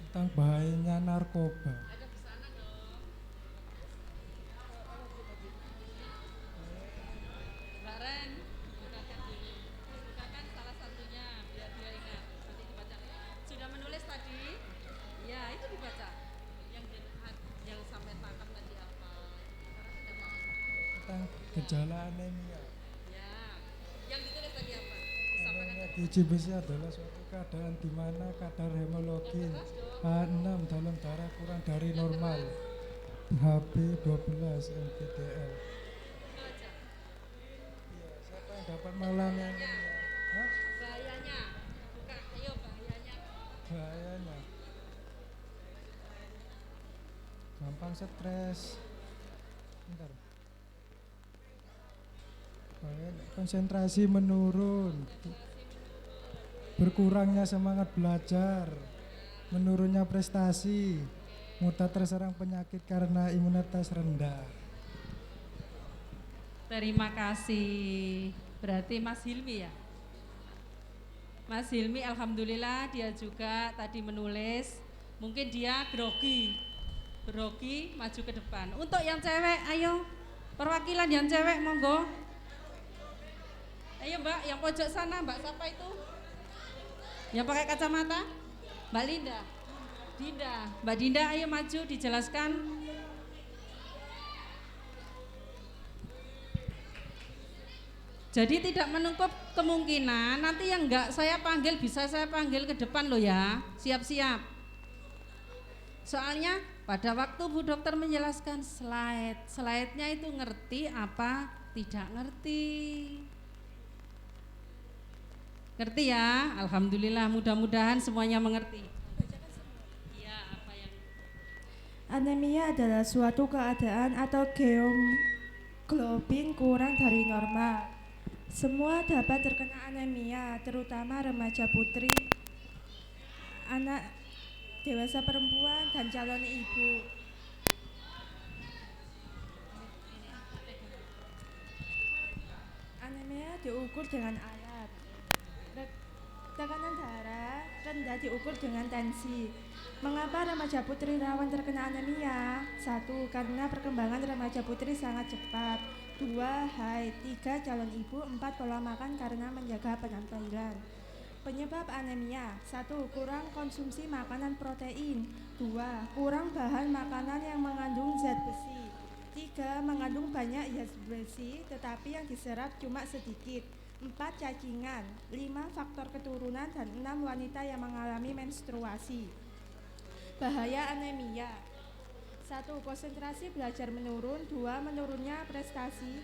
Tentang bahayanya narkoba. Ada di sana dong. Mbak Ren, bukakan dulu. Bukakan salah satunya biar dia ingat. Nanti dibaca. Sudah menulis tadi? Ya, itu dibaca. Yang sampai tangkap tadi apa? Sekarang sudah mau. Tentang gejala anemia. Ya. Yang ditulis tadi apa? Disampaikan Anemia tadi. gizi besi adalah suatu keadaan di mana kadar hemoglobin H6 dalam darah kurang dari normal. HB12 MPDL. Itu aja. Iya, siapa yang dapat mengalami anemia? Hah? Bahayanya. Buka, ayo bahayanya. Bahayanya gampang stres. Bentar. Bahayanya konsentrasi menurun, berkurangnya semangat belajar, menurunnya prestasi, mudah terserang penyakit karena imunitas rendah. Terima kasih. Berarti Mas Hilmi ya? Mas Hilmi alhamdulillah dia juga tadi menulis. Mungkin dia grogi maju ke depan. Untuk yang cewek ayo, perwakilan yang cewek monggo. Ayo Mbak, yang pojok sana, Mbak siapa itu? Yang pakai kacamata? Mbak Linda. Mbak Dinda ayo maju dijelaskan. Jadi tidak menutup kemungkinan nanti yang enggak saya panggil bisa saya panggil ke depan loh ya. Siap-siap. Soalnya pada waktu Bu Dokter menjelaskan slide-nya itu ngerti apa tidak ngerti. Ngerti ya? Alhamdulillah, mudah-mudahan semuanya mengerti. Iya, apa yang Anemia adalah suatu keadaan atau hemoglobin kurang dari normal. Semua dapat terkena anemia, terutama remaja putri, anak dewasa perempuan, dan calon ibu. Anemia diukur dengan alat. Tekanan darah rendah diukur dengan tensi. Mengapa remaja putri rawan terkena anemia? 1. Karena perkembangan remaja putri sangat cepat. 2. Haid. 3. Calon ibu. 4. Pola makan karena menjaga penampilan. Penyebab anemia: 1. Kurang konsumsi makanan protein. 2. Kurang bahan makanan yang mengandung zat besi. 3. Mengandung banyak zat besi tetapi yang diserap cuma sedikit. 4. Cacingan. 5. Faktor keturunan. Dan 6. Wanita yang mengalami menstruasi. Bahaya anemia: 1. Konsentrasi belajar menurun. 2. Menurunnya prestasi.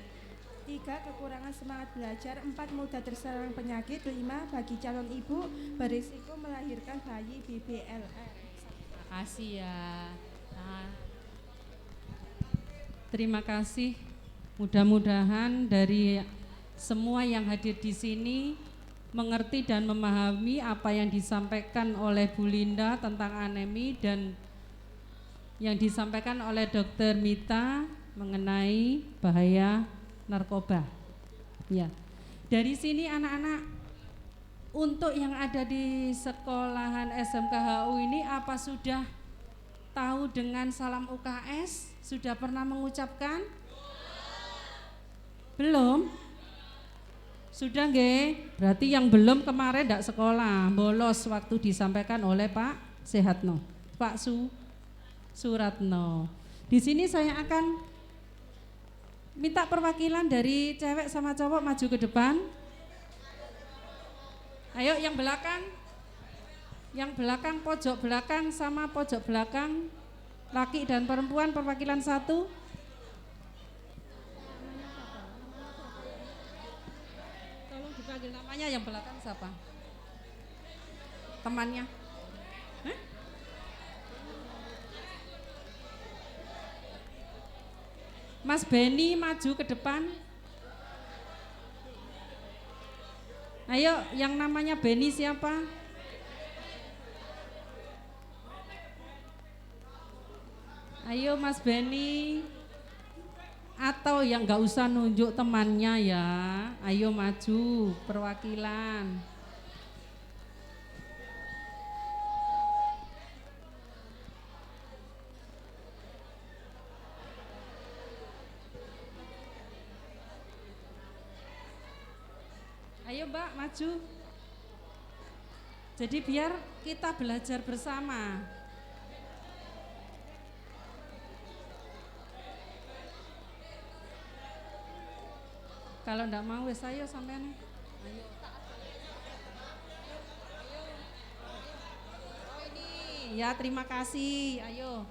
3. Kekurangan semangat belajar. 4. Mudah terserang penyakit. 5. Bagi calon ibu berisiko melahirkan bayi BBLR. Terima kasih ya. Nah, terima kasih. Mudah-mudahan dari semua yang hadir di sini mengerti dan memahami apa yang disampaikan oleh Bu Linda tentang anemi dan yang disampaikan oleh Dr. Mita mengenai bahaya narkoba. Ya. Dari sini anak-anak, untuk yang ada di sekolahan SMKHU ini apa sudah tahu dengan salam UKS? Sudah pernah mengucapkan? Belum? Sudah nggih? Berarti yang belum kemarin tidak sekolah, bolos waktu disampaikan oleh Pak Sehatno, Pak Suratno. Di sini saya akan minta perwakilan dari cewek sama cowok maju ke depan. Ayo yang belakang. Yang belakang, pojok belakang sama pojok belakang. Laki dan perempuan perwakilan satu. Tolong dipanggil namanya yang belakang siapa? Temannya. Hah? Mas Benny maju ke depan. Ayo, yang namanya Benny siapa? Ayo Mas Benny. Atau yang nggak usah nunjuk temannya ya. Ayo maju, perwakilan. Ayo Mbak maju. Jadi biar kita belajar bersama. Kalau enggak mau wes ayo sampean. Ayo. Oh ini ya terima kasih. Ayo.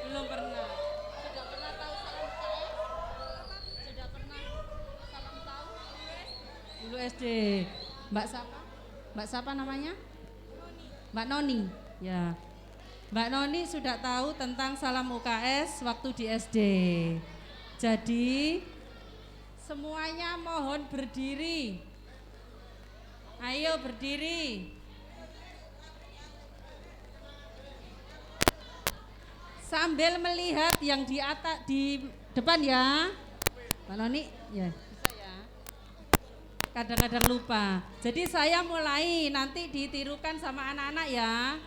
Belum pernah. Sudah pernah tahu salam UKS? Sudah pernah salam tahu? Dulu SD. Mbak siapa? Mbak siapa namanya? Mbak Noni. Ya. Mbak Noni sudah tahu tentang salam UKS waktu di SD. Jadi semuanya mohon berdiri. Ayo berdiri. Sambil melihat yang di atas di depan ya. Mbak Noni, ya bisa ya. Kadang-kadang lupa. Jadi saya mulai nanti ditirukan sama anak-anak ya.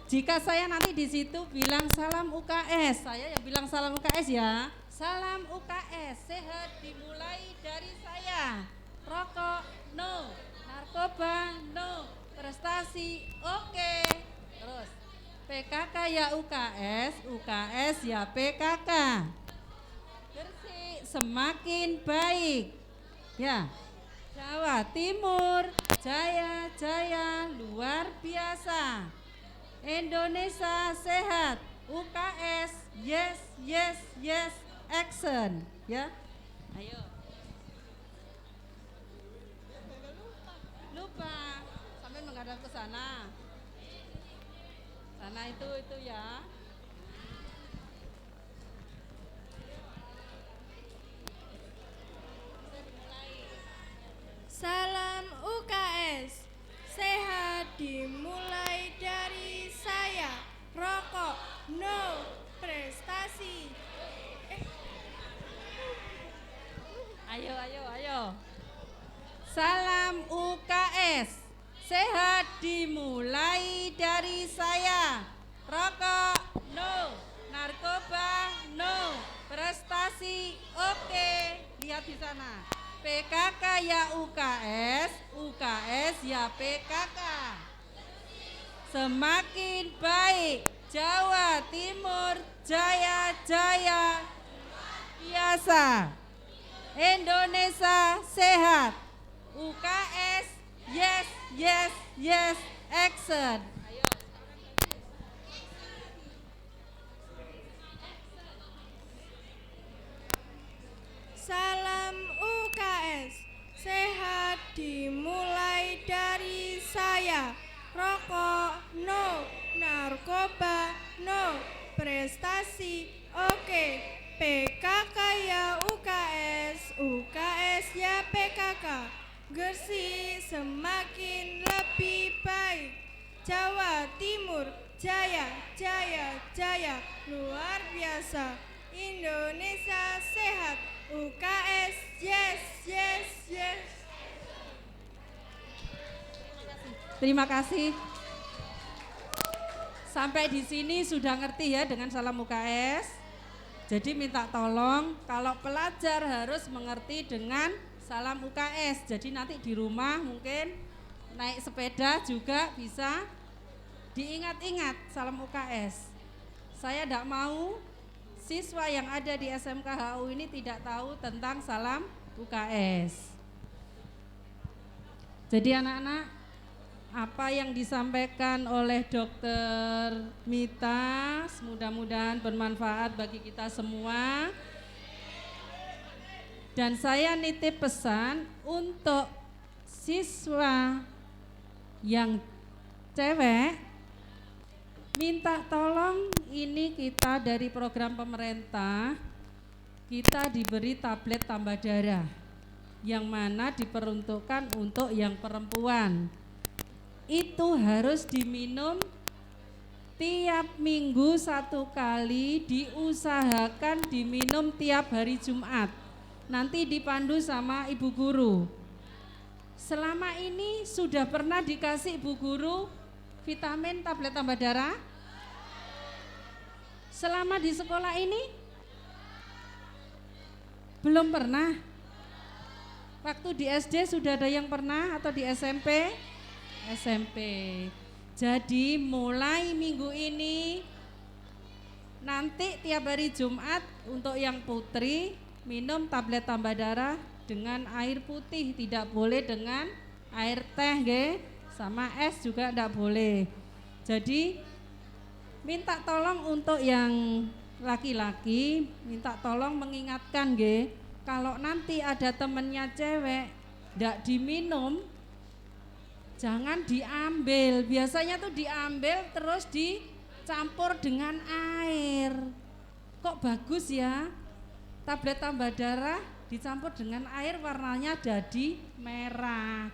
Jika saya nanti di situ bilang salam UKS, saya yang bilang salam UKS ya. Salam UKS, sehat dimulai dari saya. Rokok no, narkoba no, prestasi oke. Terus PKK ya UKS, UKS ya PKK. Bersih semakin baik. Ya. Jawa Timur, jaya jaya luar biasa. Indonesia sehat, UKS, yes, yes, yes, action, ya. Ayo. Lupa, sampai menghadap ke sana. Sana itu ya. Salam UKS. Sehat dimulai dari saya. Rokok no, prestasi. Ayo. Salam UKS. Sehat dimulai dari saya. Rokok no, narkoba no, prestasi oke. Lihat di sana. PKK ya UKS, UKS ya PKK. Semakin baik, Jawa Timur jaya jaya biasa. Indonesia sehat, UKS yes yes yes action. Salam UKS. Sehat dimulai dari saya. rokok, no. Narkoba, no. Prestasi, oke. PKK ya UKS, UKS ya PKK. Gresik semakin lebih baik. Jawa Timur, jaya, jaya, jaya. Luar biasa. Indonesia sehat. UKS, yes, yes, yes. Terima kasih. Sampai di sini sudah ngerti ya dengan salam UKS. Jadi minta tolong kalau pelajar harus mengerti dengan salam UKS. Jadi nanti di rumah mungkin naik sepeda juga bisa diingat-ingat salam UKS. Saya tidak mau siswa yang ada di SMK HU ini tidak tahu tentang salam UKS. Jadi anak-anak, apa yang disampaikan oleh Dokter Mita mudah-mudahan bermanfaat bagi kita semua. Dan saya nitip pesan untuk siswa yang cewek, minta tolong ini kita dari program pemerintah, kita diberi tablet tambah darah yang mana diperuntukkan untuk yang perempuan. Itu harus diminum tiap minggu 1 kali, diusahakan diminum tiap hari Jumat. Nanti dipandu sama ibu guru. Selama ini sudah pernah dikasih ibu guru vitamin tablet tambah darah? Selama di sekolah ini? Belum pernah. Waktu di SD sudah ada yang pernah atau di SMP? SMP. Jadi mulai minggu ini nanti tiap hari Jumat untuk yang putri minum tablet tambah darah dengan air putih, tidak boleh dengan air teh nggih, sama es juga tidak boleh. Jadi minta tolong untuk yang laki-laki, minta tolong mengingatkan nggih, kalau nanti ada temennya cewek tidak diminum, jangan diambil. Biasanya tuh diambil terus dicampur dengan air. Kok bagus ya? Tablet tambah darah dicampur dengan air warnanya jadi merah.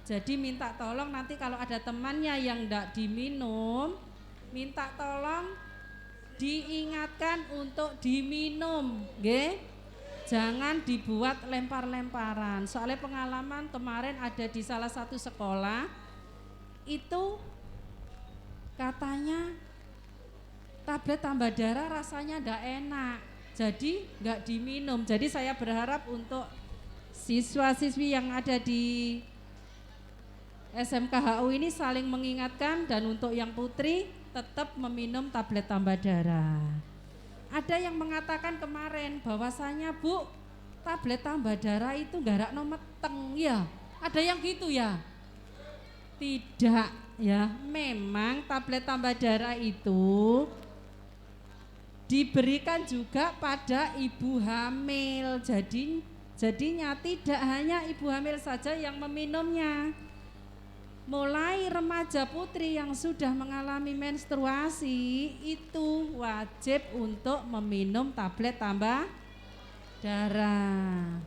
Jadi minta tolong nanti kalau ada temannya yang enggak diminum, minta tolong diingatkan untuk diminum, nggih. Jangan dibuat lempar-lemparan. Soalnya pengalaman kemarin ada di salah satu sekolah itu katanya tablet tambah darah rasanya enggak enak. Jadi enggak diminum. Jadi saya berharap untuk siswa-siswi yang ada di SMK HU ini saling mengingatkan, dan untuk yang putri tetap meminum tablet tambah darah. Ada yang mengatakan kemarin bahwasanya Bu, tablet tambah darah itu garakno meteng ya. Ada yang gitu ya? Tidak ya, memang tablet tambah darah itu diberikan juga pada ibu hamil. Jadinya tidak hanya ibu hamil saja yang meminumnya. Mulai remaja putri yang sudah mengalami menstruasi itu wajib untuk meminum tablet tambah darah.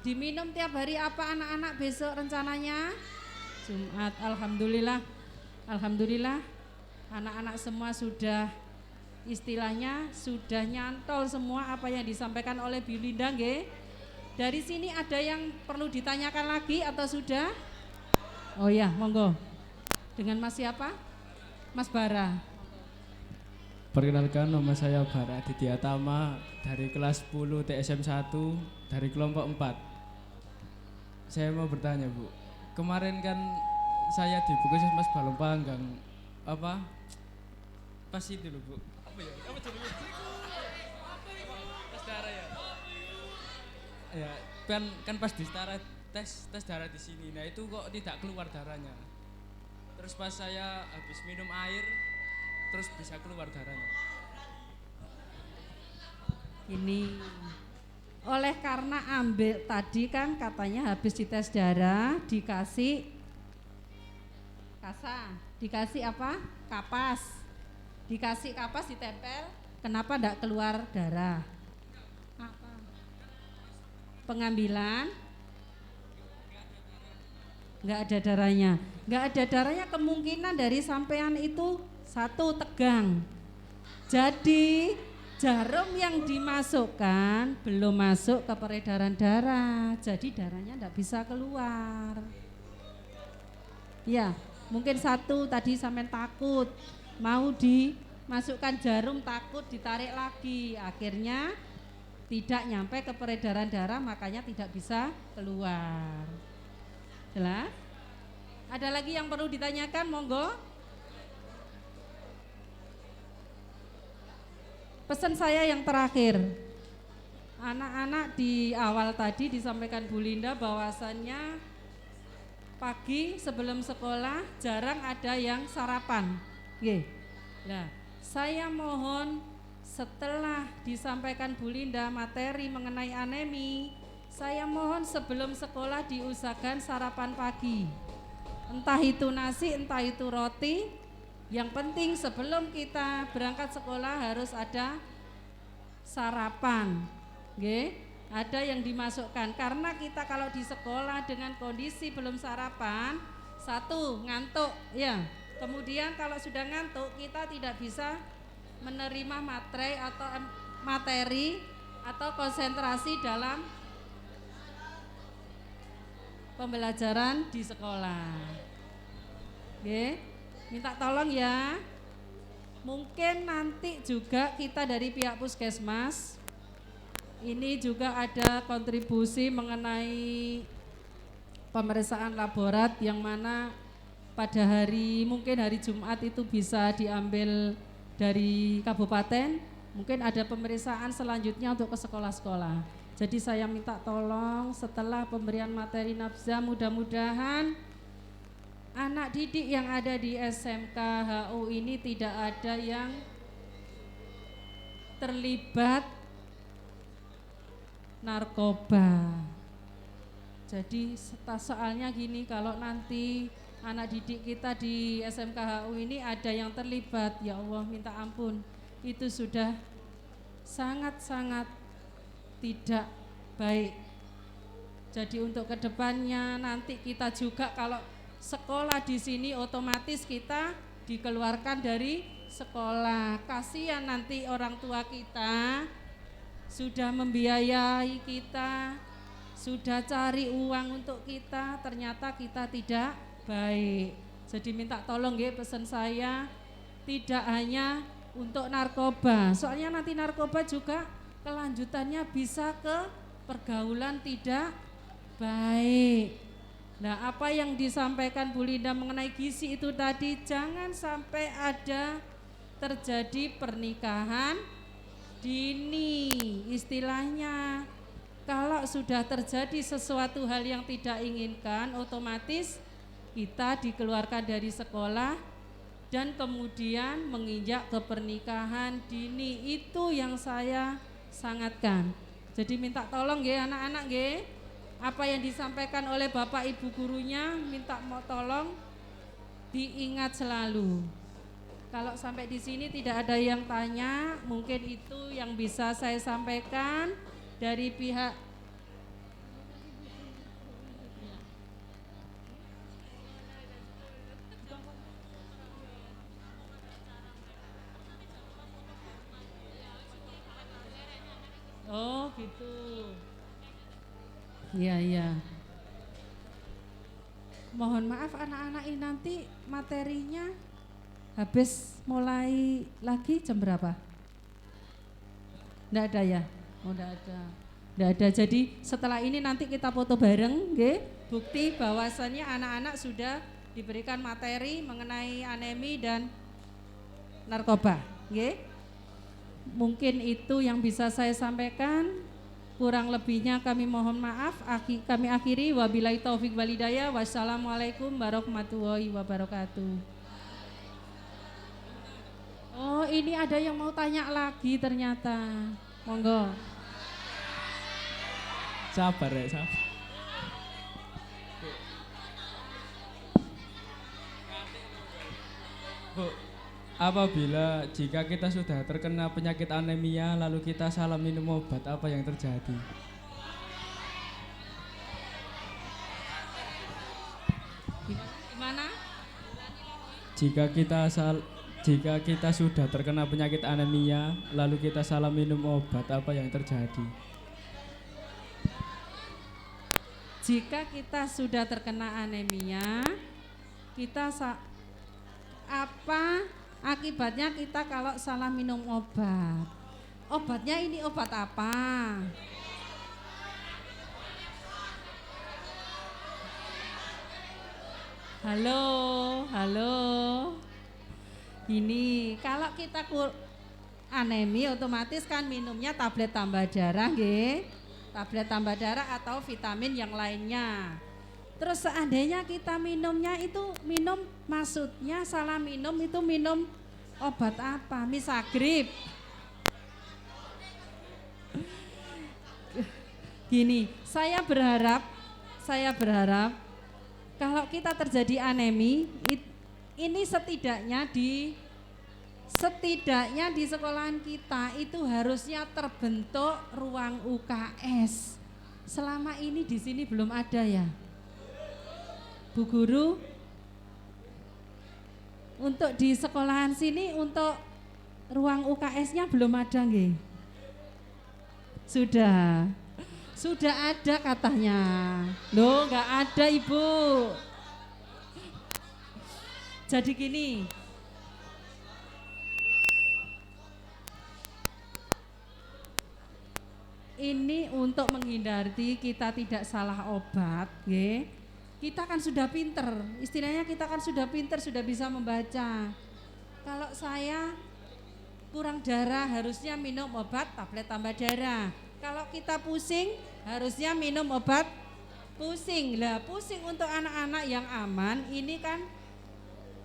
Diminum tiap hari apa anak-anak besok rencananya? Jumat. Alhamdulillah. Alhamdulillah anak-anak semua sudah istilahnya sudah nyantol semua apa yang disampaikan oleh Bu Linda nggih. Dari sini ada yang perlu ditanyakan lagi atau sudah? Oh ya, monggo. Dengan Mas siapa? Mas Bara. Perkenalkan, nama saya Bara Aditya Tama dari kelas 10 TSM 1 dari kelompok 4. Saya mau bertanya Bu, kemarin kan saya di Puskesmas Balong Panggang apa? Pas itu loh Bu. Apa ya? Apa jadinya? Tes darah ya. Ya, kan pas di tes darah di sini. Nah, itu kok tidak keluar darahnya. Terus pas saya habis minum air terus bisa keluar darahnya. Ini oleh karena ambil tadi kan katanya habis dites darah dikasih Kasa. Dikasih apa? Kapas. Dikasih kapas ditempel, kenapa enggak keluar darah? Apa? Pengambilan enggak ada darahnya. Enggak ada darahnya, kemungkinan dari sampean itu satu, tegang. Jadi jarum yang dimasukkan belum masuk ke peredaran darah, jadi darahnya enggak bisa keluar. Ya, mungkin satu tadi sampean takut, mau dimasukkan jarum takut ditarik lagi, akhirnya tidak nyampe ke peredaran darah, makanya tidak bisa keluar. Jelas? Ada lagi yang perlu ditanyakan, monggo. Pesan saya yang terakhir, anak-anak di awal tadi disampaikan Bu Linda bahwasannya pagi sebelum sekolah jarang ada yang sarapan. Nah, saya mohon setelah disampaikan Bu Linda materi mengenai anemi, saya mohon sebelum sekolah diusahakan sarapan pagi. Entah itu nasi, entah itu roti. Yang penting sebelum kita berangkat sekolah harus ada sarapan. Ada yang dimasukkan, karena kita kalau di sekolah dengan kondisi belum sarapan, satu ngantuk ya. Kemudian kalau sudah ngantuk kita tidak bisa menerima materi atau konsentrasi dalam pembelajaran di sekolah. Minta tolong ya. Mungkin nanti juga kita dari pihak Puskesmas ini juga ada kontribusi mengenai pemeriksaan laborat yang mana pada mungkin hari Jumat itu bisa diambil dari kabupaten, mungkin ada pemeriksaan selanjutnya untuk ke sekolah-sekolah. Jadi saya minta tolong setelah pemberian materi nafzah, mudah-mudahan anak didik yang ada di SMK HU ini tidak ada yang terlibat narkoba. Jadi soalnya gini, kalau nanti anak didik kita di SMK HU ini ada yang terlibat, ya Allah minta ampun, itu sudah sangat-sangat tidak baik. Jadi untuk kedepannya nanti kita juga kalau sekolah di sini otomatis kita dikeluarkan dari sekolah. Kasihan nanti orang tua kita sudah membiayai kita, sudah cari uang untuk kita, ternyata kita tidak baik. Jadi minta tolong pesan saya tidak hanya untuk narkoba. Soalnya nanti narkoba juga kelanjutannya bisa ke pergaulan tidak baik. Nah, apa yang disampaikan Bu Linda mengenai gizi itu tadi, jangan sampai ada terjadi pernikahan dini. Istilahnya, kalau sudah terjadi sesuatu hal yang tidak inginkan, otomatis kita dikeluarkan dari sekolah dan kemudian menginjak ke pernikahan dini. Itu yang saya sangatkan. Jadi minta tolong anak-anak apa yang disampaikan oleh Bapak Ibu gurunya, minta tolong diingat selalu. Kalau sampai di sini tidak ada yang tanya, mungkin itu yang bisa saya sampaikan dari pihak Oh gitu. Iya. Mohon maaf anak-anak ini nanti materinya habis mulai lagi jam berapa? Nggak ada ya? Oh nggak ada. Nggak ada, jadi setelah ini nanti kita foto bareng, bukti bahwasannya anak-anak sudah diberikan materi mengenai anemi dan narkoba. Mungkin itu yang bisa saya sampaikan. Kurang lebihnya kami mohon maaf. Kami akhiri, wabillahi taufik walhidayah. Wassalamualaikum warahmatullahi wabarakatuh. Oh, ini ada yang mau tanya lagi ternyata. Monggo. Sabar ya, sabar. Bu, apabila jika kita sudah terkena penyakit anemia lalu kita salah minum obat, apa yang terjadi? Gimana? Jika kita sudah terkena penyakit anemia lalu kita salah minum obat, apa yang terjadi? Jika kita sudah terkena anemia, apa akibatnya kita kalau salah minum obat? Obatnya ini obat apa? Halo, halo. Ini kalau kita anemi otomatis kan minumnya tablet tambah darah, nggih. Tablet tambah darah atau vitamin yang lainnya. Terus seandainya kita minumnya itu maksudnya salah minum itu minum obat apa? Misagrip. Gini, saya berharap kalau kita terjadi anemi ini setidaknya di sekolahan kita itu harusnya terbentuk ruang UKS. Selama ini di sini belum ada ya, Bu Guru. Untuk di sekolahan sini untuk ruang UKS-nya belum ada nggih? Sudah ada katanya. Loh, nggak ada Ibu. Jadi gini, ini untuk menghindari kita tidak salah obat, nggih. Kita kan sudah pinter, istilahnya kita kan sudah pinter, sudah bisa membaca. Kalau saya kurang darah harusnya minum obat tablet tambah darah. Kalau kita pusing harusnya minum obat pusing. Lah pusing untuk anak-anak yang aman ini kan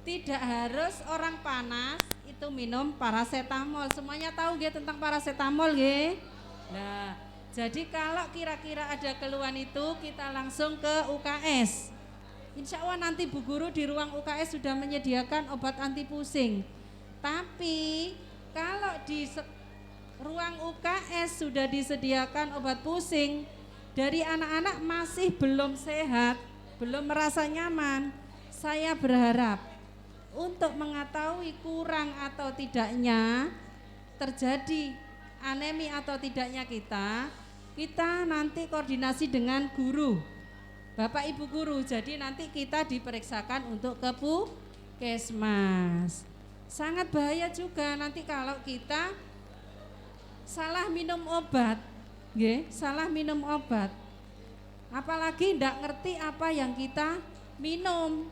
tidak harus orang panas itu minum paracetamol. Semuanya tahu nggih tentang paracetamol nggih? Nah, jadi kalau kira-kira ada keluhan itu kita langsung ke UKS. Insya Allah nanti Bu Guru di ruang UKS sudah menyediakan obat anti pusing. Tapi kalau di ruang UKS sudah disediakan obat pusing, dari anak-anak masih belum sehat, belum merasa nyaman, saya berharap untuk mengetahui kurang atau tidaknya terjadi anemi atau tidaknya kita nanti koordinasi dengan guru, Bapak Ibu guru. Jadi nanti kita diperiksakan untuk ke Puskesmas. Sangat bahaya juga nanti kalau kita salah minum obat, nggih, salah minum obat. Apalagi tidak ngerti apa yang kita minum.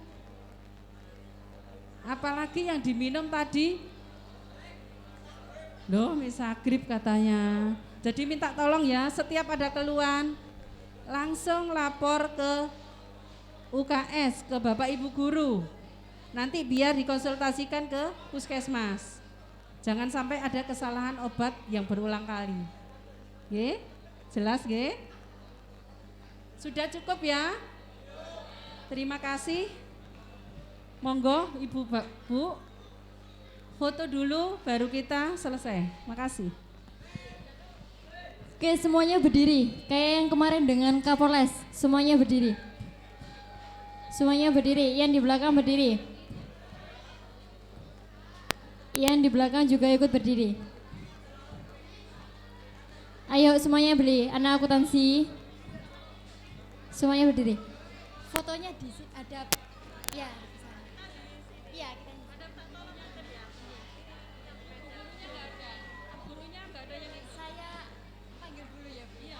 Apalagi yang diminum tadi, loh misagrip katanya. Jadi minta tolong ya, setiap ada keluhan langsung lapor ke UKS, ke Bapak Ibu guru. Nanti biar dikonsultasikan ke Puskesmas. Jangan sampai ada kesalahan obat yang berulang kali. Nggih? Jelas nggih? Sudah cukup ya? Terima kasih. Monggo Ibu Bu, foto dulu baru kita selesai. Makasih. Oke, semuanya berdiri. Kayak yang kemarin dengan Kapolres, semuanya berdiri. Semuanya berdiri, yang di belakang berdiri. Yang di belakang juga ikut berdiri. Ayo semuanya beli, anak akuntansi. Semuanya berdiri. Fotonya di sini ada ya. Iya, kita Gurunya enggak ada yang saya panggil dulu ya, Bu. iya.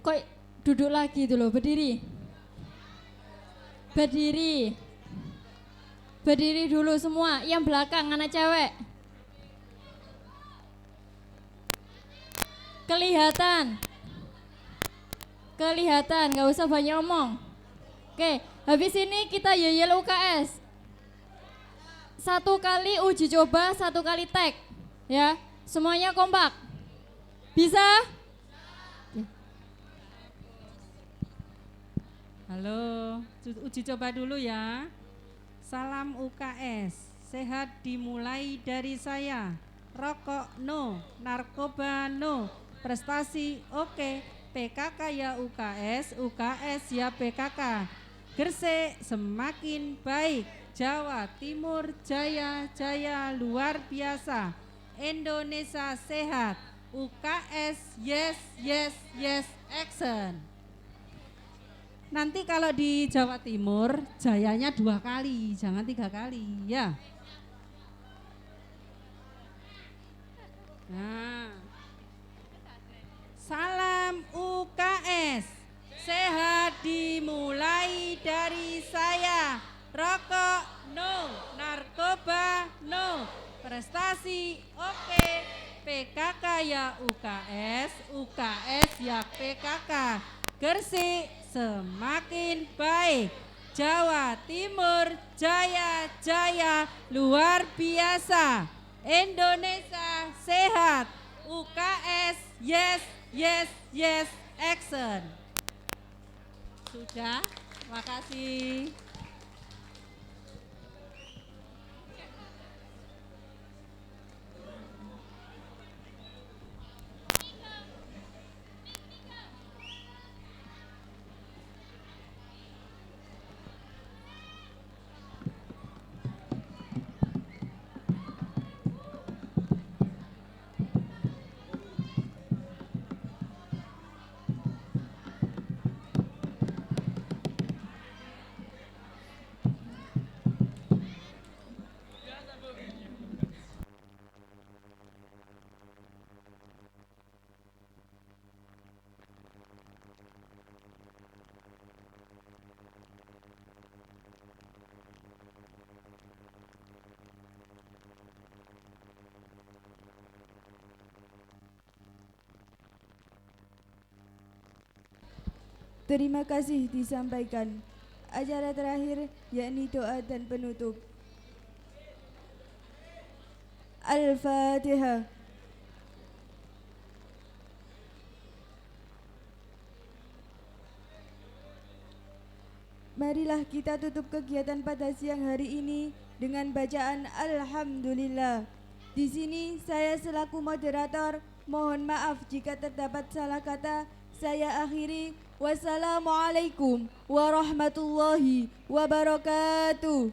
Kok duduk lagi itu loh, berdiri. Berdiri. Berdiri dulu semua, yang belakang anak cewek. Kelihatan. Kelihatan, gak usah banyak omong. Oke, habis ini kita yel UKS. 1 kali uji coba, 1 kali tag. Ya, semuanya kompak. Bisa? Halo, uji coba dulu ya. Salam UKS, sehat dimulai dari saya. Rokok no, narkoba no, prestasi oke. PKK ya UKS, UKS ya PKK. Gresik semakin baik, Jawa Timur jaya, jaya luar biasa. Indonesia sehat, UKS yes, yes, yes, action. Nanti kalau di Jawa Timur jayanya 2 kali, jangan 3 kali ya. Nah, salam UKS, sehat dimulai dari saya. Rokok no, narkoba no, prestasi oke. PKK ya UKS, UKS ya PKK. Gresik semakin baik, Jawa Timur jaya, jaya luar biasa. Indonesia sehat, UKS yes, yes, yes, action. Sudah, makasih. Terima kasih disampaikan. Acara terakhir yakni doa dan penutup. Al-Fatihah. Marilah kita tutup kegiatan pada siang hari ini dengan bacaan Alhamdulillah. Di sini saya selaku moderator mohon maaf jika terdapat salah kata. Saya akhiri. Wassalamualaikum warahmatullahi wabarakatuh.